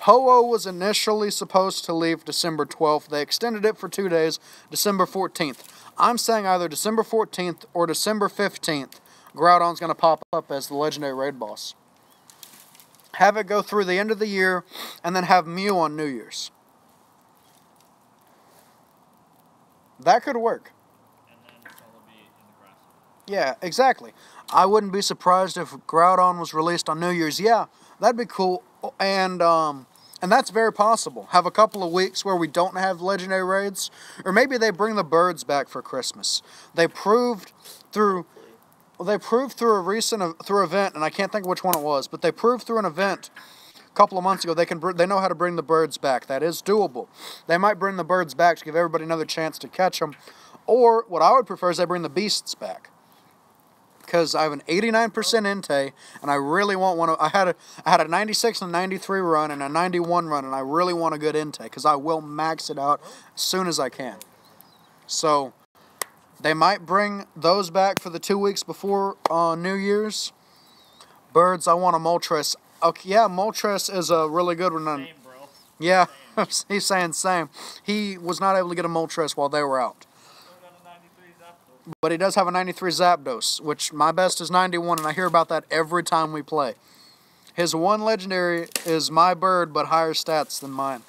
Ho-Oh was initially supposed to leave December 12th. They extended it for 2 days, December 14th. I'm saying either December 14th or December 15th, Groudon's going to pop up as the legendary raid boss. Have it go through the end of the year, and then have Mew on New Year's. That could work. And then Celebi in the grass. Yeah, exactly. I wouldn't be surprised if Groudon was released on New Year's. Yeah, that'd be cool. And that's very possible. Have a couple of weeks where we don't have legendary raids, or maybe they bring the birds back for Christmas. They proved through a recent event, and I can't think of which one it was, but they proved through an event a couple of months ago, they know how to bring the birds back. That is doable. They might bring the birds back to give everybody another chance to catch them. Or what I would prefer is they bring the beasts back. Because I have an 89% Entei, and I really want one. I had a 96 and a 93 run and a 91 run, and I really want a good Entei because I will max it out as soon as I can. So they might bring those back for the 2 weeks before New Year's. Birds, I want a Moltres. Okay, yeah, Moltres is a really good one. Same, bro. Yeah, he's saying same. He was not able to get a Moltres while they were out. Still got a 93 Zapdos. But he does have a 93 Zapdos, which my best is 91, and I hear about that every time we play. His one legendary is my bird, but higher stats than mine.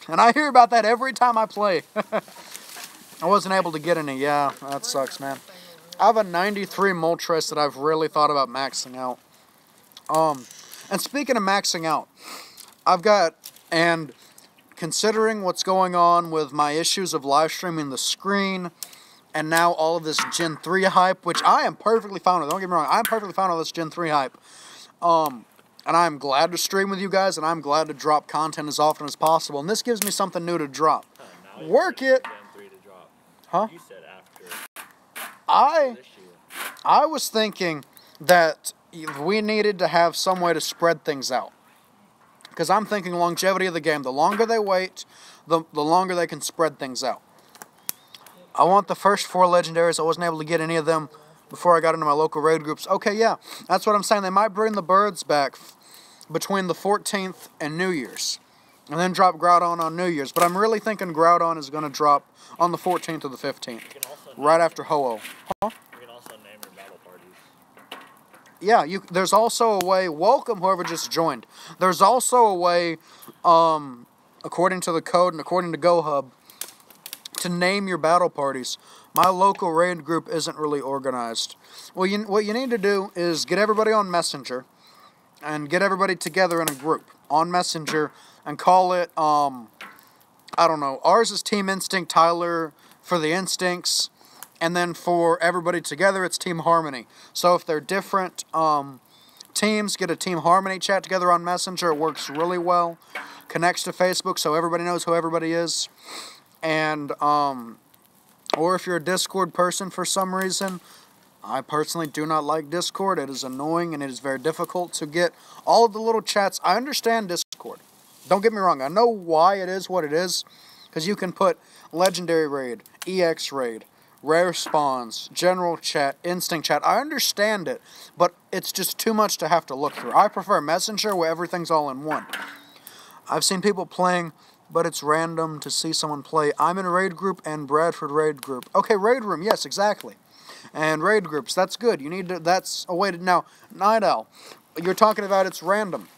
And I hear about that every time I play. I wasn't able to get any. Yeah, that sucks, man. I have a 93 Moltres that I've really thought about maxing out. And speaking of maxing out, I've got, and considering what's going on with my issues of live streaming the screen, and now all of this Gen 3 hype, which I am perfectly fine with. Don't get me wrong, I'm perfectly fine with this Gen 3 hype. And I'm glad to stream with you guys, and I'm glad to drop content as often as possible. And this gives me something new to drop. Now Work it. Gen 3 to drop. Huh? You said after I this year. was thinking that we needed to have some way to spread things out. Because I'm thinking longevity of the game. The longer they wait, the longer they can spread things out. I want the first 4 legendaries. I wasn't able to get any of them before I got into my local raid groups. Okay, yeah, that's what I'm saying. They might bring the birds back between the 14th and New Year's. And then drop Groudon on New Year's. But I'm really thinking Groudon is going to drop on the 14th or the 15th. Right after Ho-Oh. Huh? You can also name your battle parties. Yeah, there's also a way, welcome whoever just joined. There's also a way, according to the code and according to GoHub, to name your battle parties. My local raid group isn't really organized. Well, what you need to do is get everybody on Messenger and get everybody together in a group on Messenger and call it, I don't know, ours is Team Instinct, Tyler for the Instincts, and then for everybody together, it's Team Harmony. So if they're different teams, get a Team Harmony chat together on Messenger. It works really well. Connects to Facebook, so everybody knows who everybody is. And, or if you're a Discord person for some reason, I personally do not like Discord. It is annoying and it is very difficult to get all of the little chats. I understand Discord. Don't get me wrong. I know why it is what it is. Because you can put Legendary Raid, EX Raid, Rare Spawns, General Chat, Instinct Chat. I understand it, but it's just too much to have to look through. I prefer Messenger where everything's all in one. I've seen people playing, but it's random to see someone play. I'm in a raid group and Bradford raid group. Okay, raid room, yes, exactly. And raid groups, that's good. You need to, that's a way to, now, Night Owl, you're talking about it's random.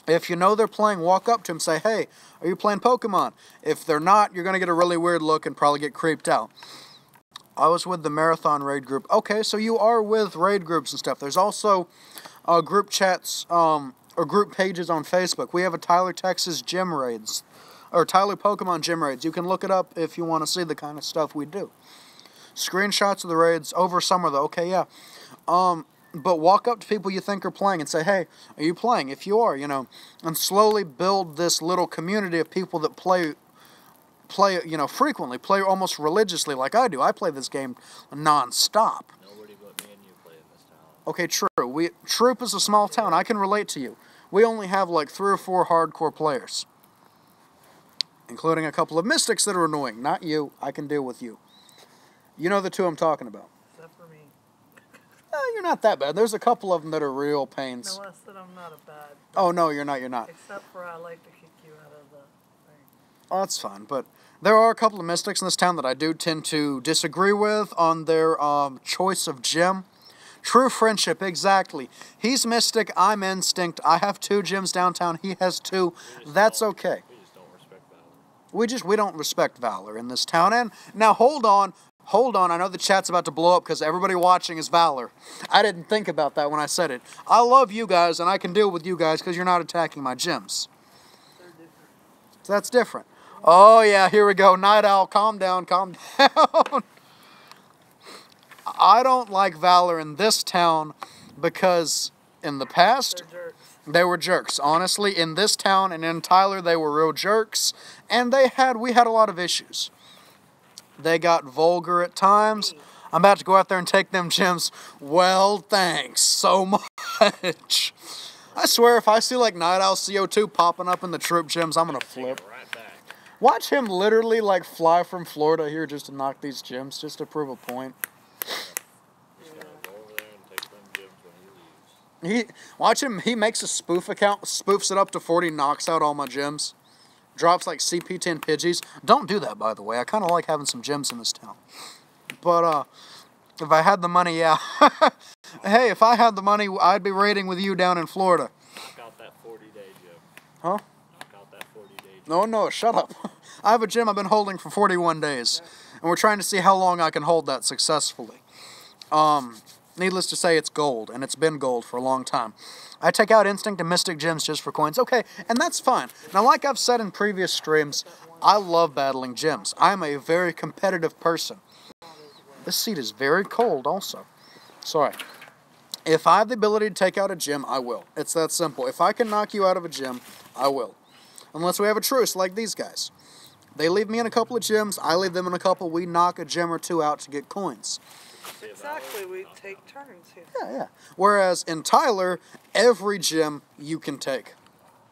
If you know they're playing, walk up to them, say, hey, are you playing Pokemon? If they're not, you're going to get a really weird look and probably get creeped out. I was with the Marathon raid group. Okay, so you are with raid groups and stuff. There's also group chats or group pages on Facebook. We have a Tyler Texas Gym Raids, or Tyler Pokemon Gym Raids. You can look it up if you want to see the kind of stuff we do. Screenshots of the raids over summer, though. Okay, yeah. But walk up to people you think are playing and say, hey, are you playing? If you are, you know, and slowly build this little community of people that play, you know, frequently, play almost religiously like I do. I play this game non-stop. Nobody but me and you play in this town. Okay, true. Troop is a small town. I can relate to you. We only have like 3 or 4 hardcore players, including a couple of mystics that are annoying. Not you. I can deal with you. You know the 2 I'm talking about. Except for me. You're not that bad. There's a couple of them that are real pains. No, I said I'm not a bad. Oh, no, you're not. Except for I like to kick you out of the thing. Oh, that's fine. But there are a couple of mystics in this town that I do tend to disagree with on their choice of gym. True friendship, exactly. He's mystic, I'm instinct. I have 2 gyms downtown. He has 2. That's okay. We just don't respect Valor. We don't respect Valor in this town. And now hold on. I know the chat's about to blow up because everybody watching is Valor. I didn't think about that when I said it. I love you guys and I can deal with you guys because you're not attacking my gyms. They're different. So that's different. Oh yeah, here we go. Night Owl, calm down. I don't like Valor in this town because in the past, They're jerks. They were jerks. Honestly, in this town and in Tyler, they were real jerks. And we had a lot of issues. They got vulgar at times. I'm about to go out there and take them gyms. Well, thanks so much. I swear, if I see like Night Owl CO2 popping up in the troop gyms, I'm going to Take flip. it right back. Watch him literally like fly from Florida here just to knock these gyms, just to prove a point. Just gonna go over there and take them gyms when he leaves. Watch him, he makes a spoof account, spoofs it up to 40, knocks out all my gyms. Drops like CP10 Pidgeys. Don't do that, by the way. I kind of like having some gyms in this town. But, if I had the money, yeah. Hey, if I had the money, I'd be raiding with you down in Florida. Knock out that 40-day gym. Huh? Knock out that 40-day gym. No, shut up. I have a gym I've been holding for 41 days. And we're trying to see how long I can hold that successfully. Needless to say, it's gold, and it's been gold for a long time. I take out Instinct and Mystic Gems just for coins. Okay, and that's fine. Now, like I've said in previous streams, I love battling gyms. I'm a very competitive person. This seat is very cold also. Sorry. If I have the ability to take out a gym, I will. It's that simple. If I can knock you out of a gym, I will. Unless we have a truce like these guys. They leave me in a couple of gyms, I leave them in a couple, we knock a gym or two out to get coins. Exactly, we take turns here. Yeah. Whereas in Tyler, every gym you can take.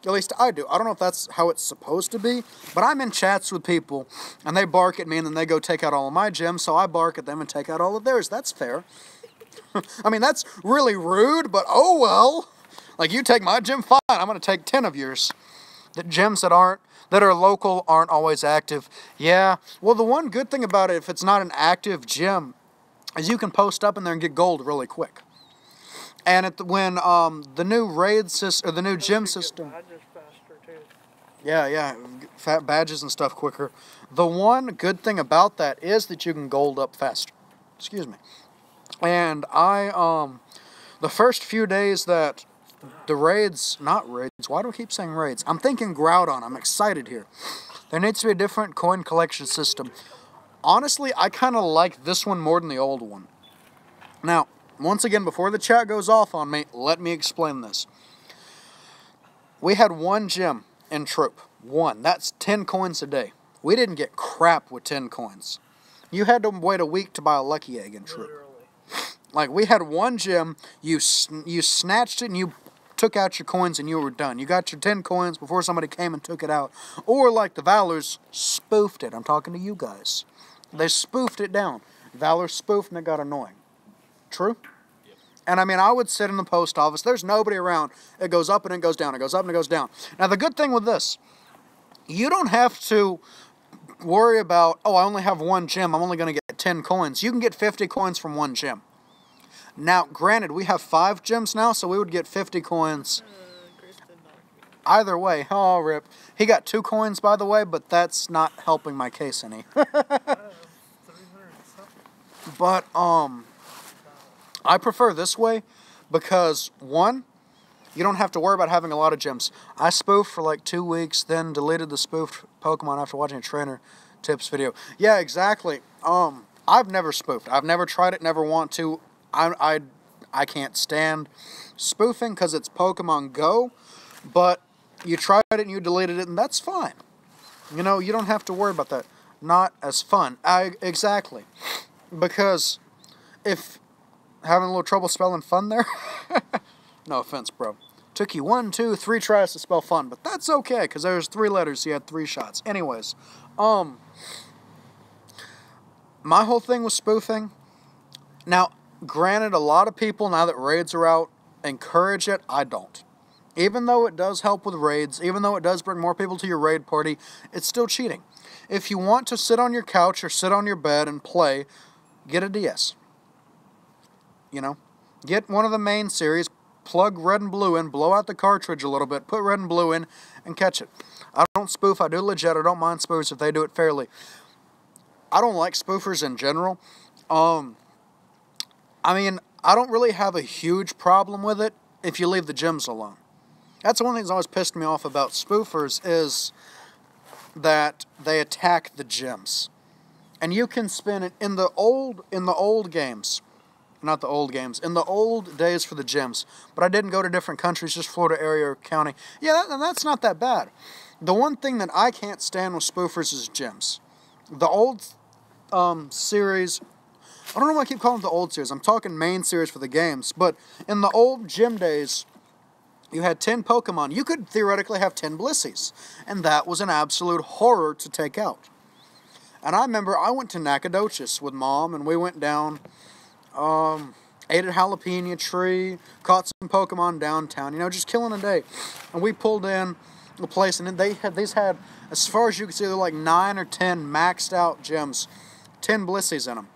At least I do. I don't know if that's how it's supposed to be, but I'm in chats with people, and they bark at me, and then they go take out all of my gyms, so I bark at them and take out all of theirs. That's fair. I mean, that's really rude, but oh well. Like, you take my gym, fine. I'm going to take 10 of yours. The gyms that are local aren't always active. Yeah. Well, the one good thing about it, if it's not an active gym, is you can post up in there and get gold really quick. And when the new raid system, or the new gym system, Badges faster too. yeah, fat badges and stuff quicker. The one good thing about that is that you can gold up faster. Excuse me. And the first few days that the raids, not raids, why do I keep saying raids? I'm thinking Groudon, I'm excited here. There needs to be a different coin collection system. Honestly, I kind of like this one more than the old one. Now, once again, before the chat goes off on me, let me explain this. We had one gym in Troop. One. That's 10 coins a day. We didn't get crap with 10 coins. You had to wait a week to buy a Lucky Egg in Troop. Literally. Like, we had one gym, you snatched it and you took out your coins and you were done. You got your 10 coins before somebody came and took it out. Or like the Valors spoofed it. I'm talking to you guys. They spoofed it down. Valor spoofed and it got annoying. True? Yep. And I mean, I would sit in the post office. There's nobody around. It goes up and it goes down. It goes up and it goes down. Now, the good thing with this, you don't have to worry about, oh, I only have one gym. I'm only going to get 10 coins. You can get 50 coins from one gym. Now, granted, we have 5 gyms now, so we would get 50 coins. Either way, oh, rip. He got 2 coins, by the way, but that's not helping my case any. 300 something. But, I prefer this way because, one, you don't have to worry about having a lot of gyms. I spoofed for like 2 weeks, then deleted the spoofed Pokemon after watching a trainer tips video. Yeah, exactly. I've never spoofed. I've never tried it, never want to. I can't stand spoofing because it's Pokemon Go, but you tried it and you deleted it, and that's fine. You know, you don't have to worry about that. Not as fun. Exactly. Because if having a little trouble spelling fun there, no offense, bro. Took you 1, 2, 3 tries to spell fun, but that's okay because there's 3 letters, so you had 3 shots. Anyways, my whole thing was spoofing. Now, granted, a lot of people, now that raids are out, encourage it. I don't. Even though it does help with raids, even though it does bring more people to your raid party, it's still cheating. If you want to sit on your couch or sit on your bed and play, get a DS. You know? Get one of the main series, plug red and blue in, blow out the cartridge a little bit, put red and blue in, and catch it. I don't spoof, I do legit, I don't mind spoofers if they do it fairly. I don't like spoofers in general. I mean, I don't really have a huge problem with it if you leave the gyms alone. That's one thing that's always pissed me off about spoofers is that they attack the gyms. And you can spin it in the old games. not the old games, in the old days for the gyms, but I didn't go to different countries, just Florida area or county. Yeah, that's not that bad. The one thing that I can't stand with spoofers is gyms. The old series, I don't know why I keep calling it the old series. I'm talking main series for the games, but in the old gym days, you had 10 Pokemon. You could theoretically have 10 Blissies, and that was an absolute horror to take out. And I remember I went to Nacogdoches with Mom, and we went down, ate at Jalapeno Tree, caught some Pokemon downtown, just killing a day. And we pulled in the place, and these had, as far as you could see, they're like 9 or 10 maxed out gyms, 10 Blissies in them.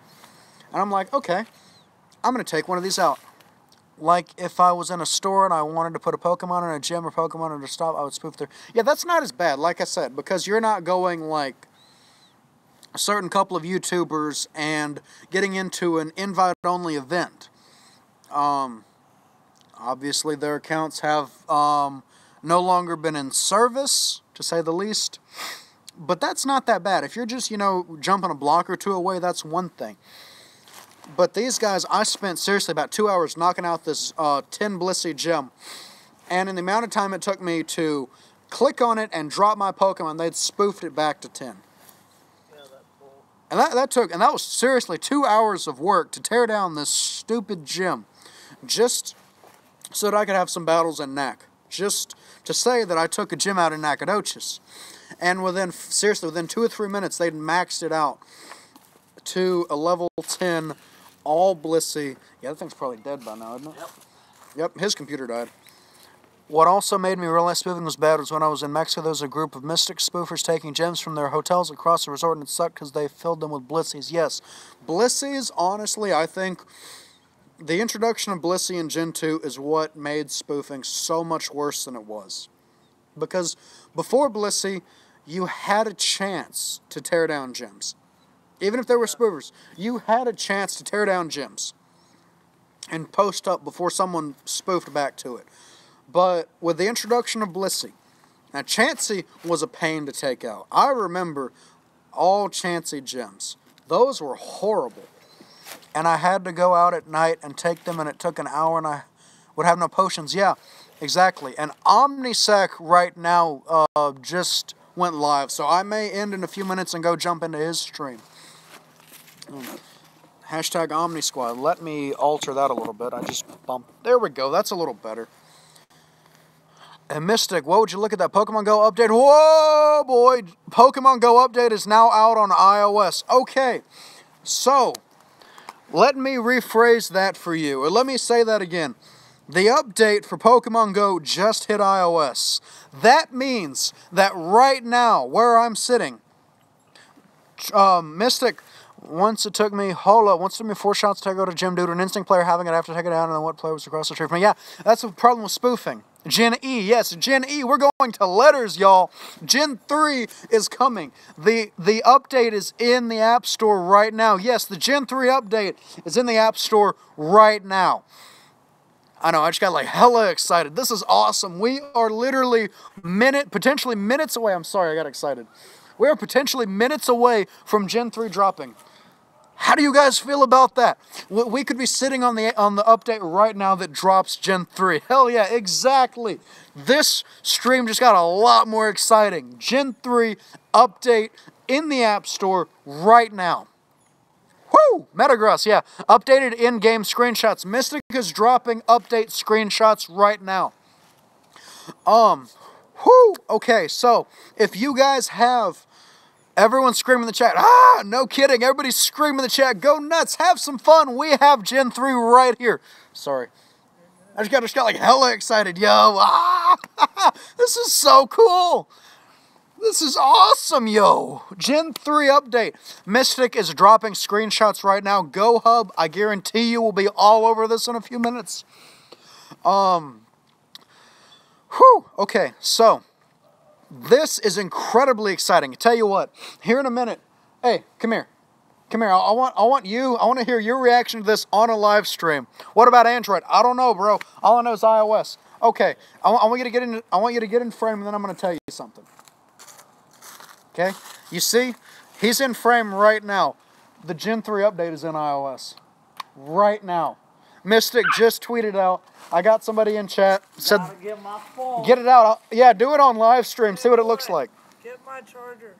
And I'm like, okay, I'm going to take one of these out. Like if I was in a store and I wanted to put a Pokemon in a gym or Pokemon in a stop, I would spoof there. Yeah, that's not as bad, like I said, because you're not going like a certain couple of YouTubers and getting into an invite-only event. Obviously, their accounts have no longer been in service, to say the least. But that's not that bad. If you're just, jumping a block or two away, that's one thing. But these guys, I spent seriously about 2 hours knocking out this 10 Blissey gym. And in the amount of time it took me to click on it and drop my Pokemon, they'd spoofed it back to 10. And that was seriously 2 hours of work to tear down this stupid gym, just so that I could have some battles in Nac. Just to say that I took a gym out in Nacogdoches. And within 2 or 3 minutes, they'd maxed it out to a level 10 all Blissey. Yeah, that thing's probably dead by now, isn't it? Yep, his computer died. What also made me realize spoofing was bad was when I was in Mexico, there was a group of mystic spoofers taking gems from their hotels across the resort, and it sucked because they filled them with Blissies. Yes, Blissies, honestly, I think the introduction of Blissey in Gen 2 is what made spoofing so much worse than it was. Because before Blissey, you had a chance to tear down gyms. Even if there were spoofers, you had a chance to tear down gyms and post up before someone spoofed back to it. But with the introduction of Blissey, now Chansey was a pain to take out. I remember all Chansey gyms. Those were horrible. And I had to go out at night and take them, and it took an hour, and I would have no potions. Yeah, exactly. And Omnisec right now just went live, so I may end in a few minutes and go jump into his stream. Hashtag OmniSquad. Let me alter that a little bit. I just bumped. There we go. That's a little better. And Mystic, what would you look at that Pokemon Go update? Whoa, boy. Pokemon Go update is now out on iOS. Okay. So, let me rephrase that for you. Or let me say that again. The update for Pokemon Go just hit iOS. That means that right now, where I'm sitting, Mystic, once it took me 4 shots to go to gym due to an instinct player having it after taking it down, and then what player was across the tree from me. Yeah, that's the problem with spoofing. Gen E, yes, Gen E, we're going to letters, y'all. Gen 3 is coming. The update is in the App Store right now. Yes, the Gen 3 update is in the App Store right now. I know, I just got like hella excited. This is awesome. We are literally potentially minutes away. I'm sorry, I got excited. We are potentially minutes away from Gen 3 dropping. How do you guys feel about that? We could be sitting on the update right now that drops Gen 3. Hell yeah, exactly. This stream just got a lot more exciting. Gen 3 update in the App Store right now. Woo! Metagross, yeah. Updated in-game screenshots. Mystic is dropping update screenshots right now. Whoo! Okay, so if you guys have everyone scream in the chat, no kidding, everybody's screaming in the chat, go nuts, have some fun, we have Gen 3 right here. Sorry. I just got like hella excited, yo. This is so cool. This is awesome, yo. Gen 3 update. Mystic is dropping screenshots right now. GoHub, I guarantee you, will be all over this in a few minutes. Okay, so this is incredibly exciting. I tell you what, here in a minute. Hey, come here. Come here. I want to hear your reaction to this on a live stream. What about Android? I don't know, bro. All I know is iOS. Okay, I want you to get in frame, and then I'm going to tell you something. Okay? You see? He's in frame right now. The Gen 3 update is in iOS. right now. Mystic just tweeted out. I got somebody in chat said, Gotta get my phone. get it out. Yeah, do it on live stream. See what it looks like. Get my charger.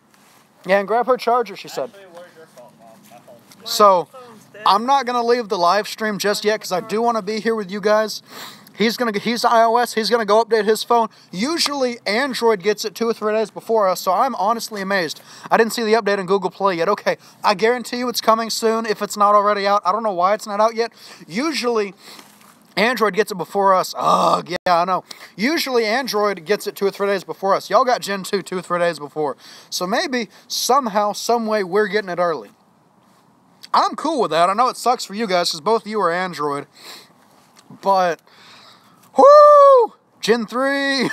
Yeah, and grab her charger, she said. Actually, where's your phone, Mom? My phone's So, phone's dead. I'm not going to leave the live stream just yet because I do want to be here with you guys. He's iOS. He's going to go update his phone. Usually, Android gets it 2 or 3 days before us, so I'm honestly amazed. I didn't see the update in Google Play yet. Okay, I guarantee you it's coming soon if it's not already out. I don't know why it's not out yet. Usually, Android gets it before us. Oh, yeah, I know. Usually, Android gets it 2 or 3 days before us. Y'all got Gen 2 2 or 3 days before. So maybe, somehow, someway, we're getting it early. I'm cool with that. I know it sucks for you guys because both of you are Android. But, whoo! Gen 3!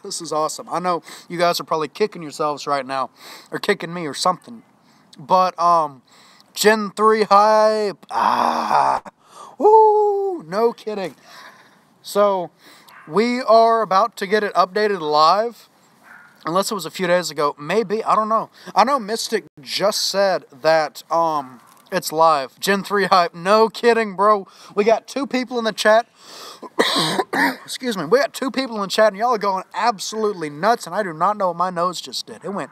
This is awesome. I know you guys are probably kicking yourselves right now. Or kicking me or something. But, Gen 3 hype. Woo! No kidding. So, we are about to get it updated live. Unless it was a few days ago. Maybe. I don't know. I know Mystic just said that, it's live. Gen 3 hype. No kidding, bro. We got 2 people in the chat. Excuse me. We got 2 people in the chat, and y'all are going absolutely nuts, and I do not know what my nose just did. It went,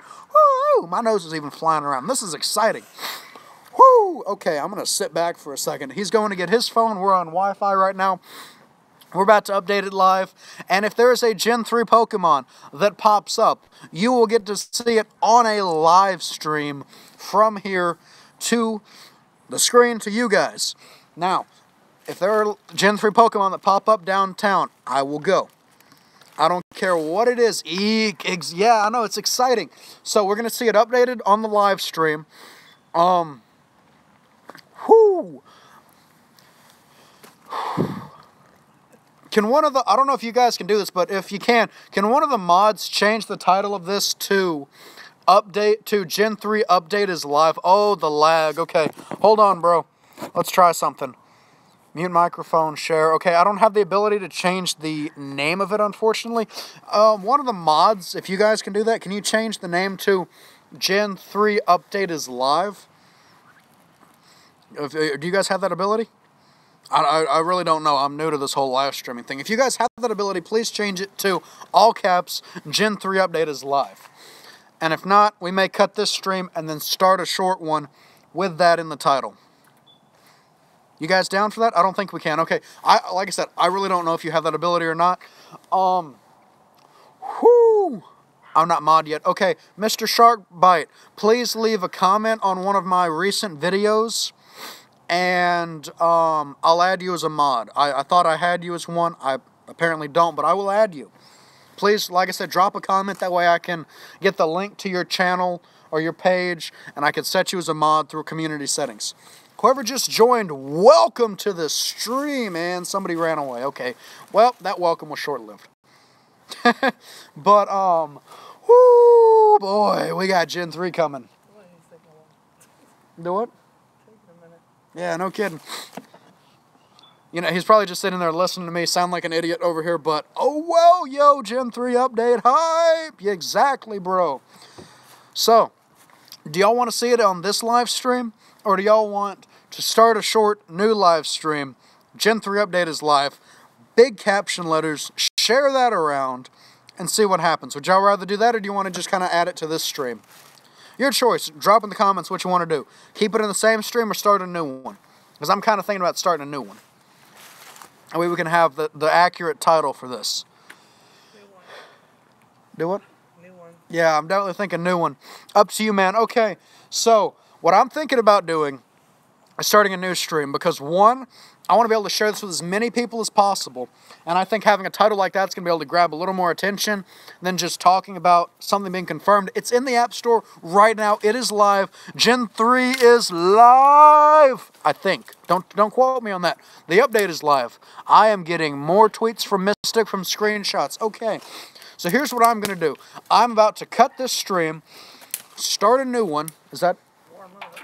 woo! My nose is even flying around. This is exciting. Woo! Okay, I'm going to sit back for a second. He's going to get his phone. We're on Wi-Fi right now. We're about to update it live. And if there is a Gen 3 Pokemon that pops up, you will get to see it on a live stream from here to the screen to you guys. Now, if there are Gen 3 Pokemon that pop up downtown, I will go. I don't care what it is. Yeah, I know, it's exciting. So we're going to see it updated on the live stream. Whoo! Can one of the, I don't know if you guys can do this, but if you can one of the mods change the title of this to update to Gen 3 update is live? Oh, the lag. Okay, hold on, bro. Let's try something. Mute microphone, share. Okay, I don't have the ability to change the name of it, unfortunately. One of the mods, if you guys can do that, can you change the name to Gen 3 update is live? Do you guys have that ability? I really don't know. I'm new to this whole live streaming thing. If you guys have that ability, please change it to all caps, Gen 3 update is live. And if not, we may cut this stream and then start a short one with that in the title. You guys down for that? I don't think we can. Okay, like I said, I really don't know if you have that ability or not. Whoo! I'm not mod yet. Okay, Mr. Sharkbite, please leave a comment on one of my recent videos, and I'll add you as a mod. I thought I had you as one. I apparently don't, but I will add you. Please, like I said, drop a comment. That way I can get the link to your channel or your page, and I can set you as a mod through community settings. Whoever just joined, welcome to the stream, man. Somebody ran away. Okay, well, that welcome was short-lived. But, whoo, boy, we got Gen 3 coming. Do what? Yeah, no kidding. You know, he's probably just sitting there listening to me sound like an idiot over here, but, oh, well, yo, Gen 3 update hype. Yeah, exactly, bro. So, do y'all want to see it on this live stream, or do y'all want to start a short new live stream? Gen 3 update is live. Big caption letters. Share that around and see what happens. Would y'all rather do that, or do you want to just kind of add it to this stream? Your choice. Drop in the comments what you want to do. Keep it in the same stream or start a new one. Because I'm kind of thinking about starting a new one. That way we can have the accurate title for this. New one. Do what? New one. Yeah, I'm definitely thinking new one. Up to you, man. Okay, so what I'm thinking about doing is starting a new stream. Because one, I want to be able to share this with as many people as possible. And I think having a title like that's going to be able to grab a little more attention than just talking about something being confirmed. It's in the App Store right now. It is live. Gen 3 is live, I think. Don't quote me on that. The update is live. I am getting more tweets from Mystic from screenshots. Okay, so here's what I'm going to do. I'm about to cut this stream, start a new one. Is that Warm up.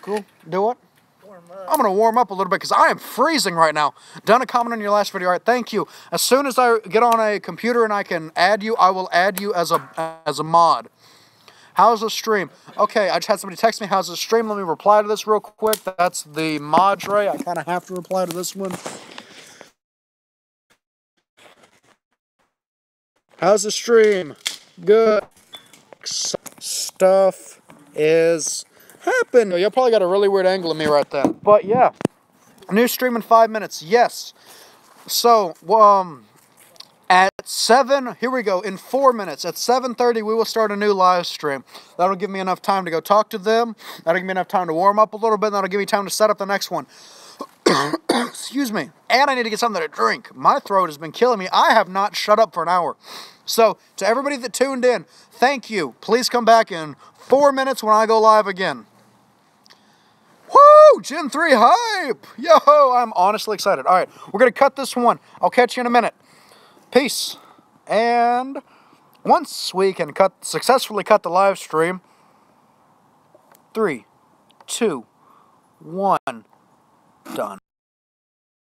cool? Do what? Warm up. I'm going to warm up a little bit because I am freezing right now. Done a comment on your last video. All right, thank you. As soon as I get on a computer and I can add you, I will add you as a mod. How's the stream? Okay, I just had somebody text me, how's the stream? Let me reply to this real quick. That's the Madre. I kind of have to reply to this one. How's the stream? Good. Stuff is happening. You probably got a really weird angle of me right there. But yeah, new stream in 5 minutes. Yes. So, at 7, here we go, in 4 minutes, at 7:30, we will start a new live stream. That'll give me enough time to go talk to them. That'll give me enough time to warm up a little bit, and that'll give me time to set up the next one. Excuse me. And I need to get something to drink. My throat has been killing me. I have not shut up for an hour. So, to everybody that tuned in, thank you. Please come back in 4 minutes when I go live again. Woo! Gen 3 hype! Yo, I'm honestly excited. All right, we're going to cut this one. I'll catch you in a minute. Peace. And once we can successfully cut the live stream, 3, 2, 1, done.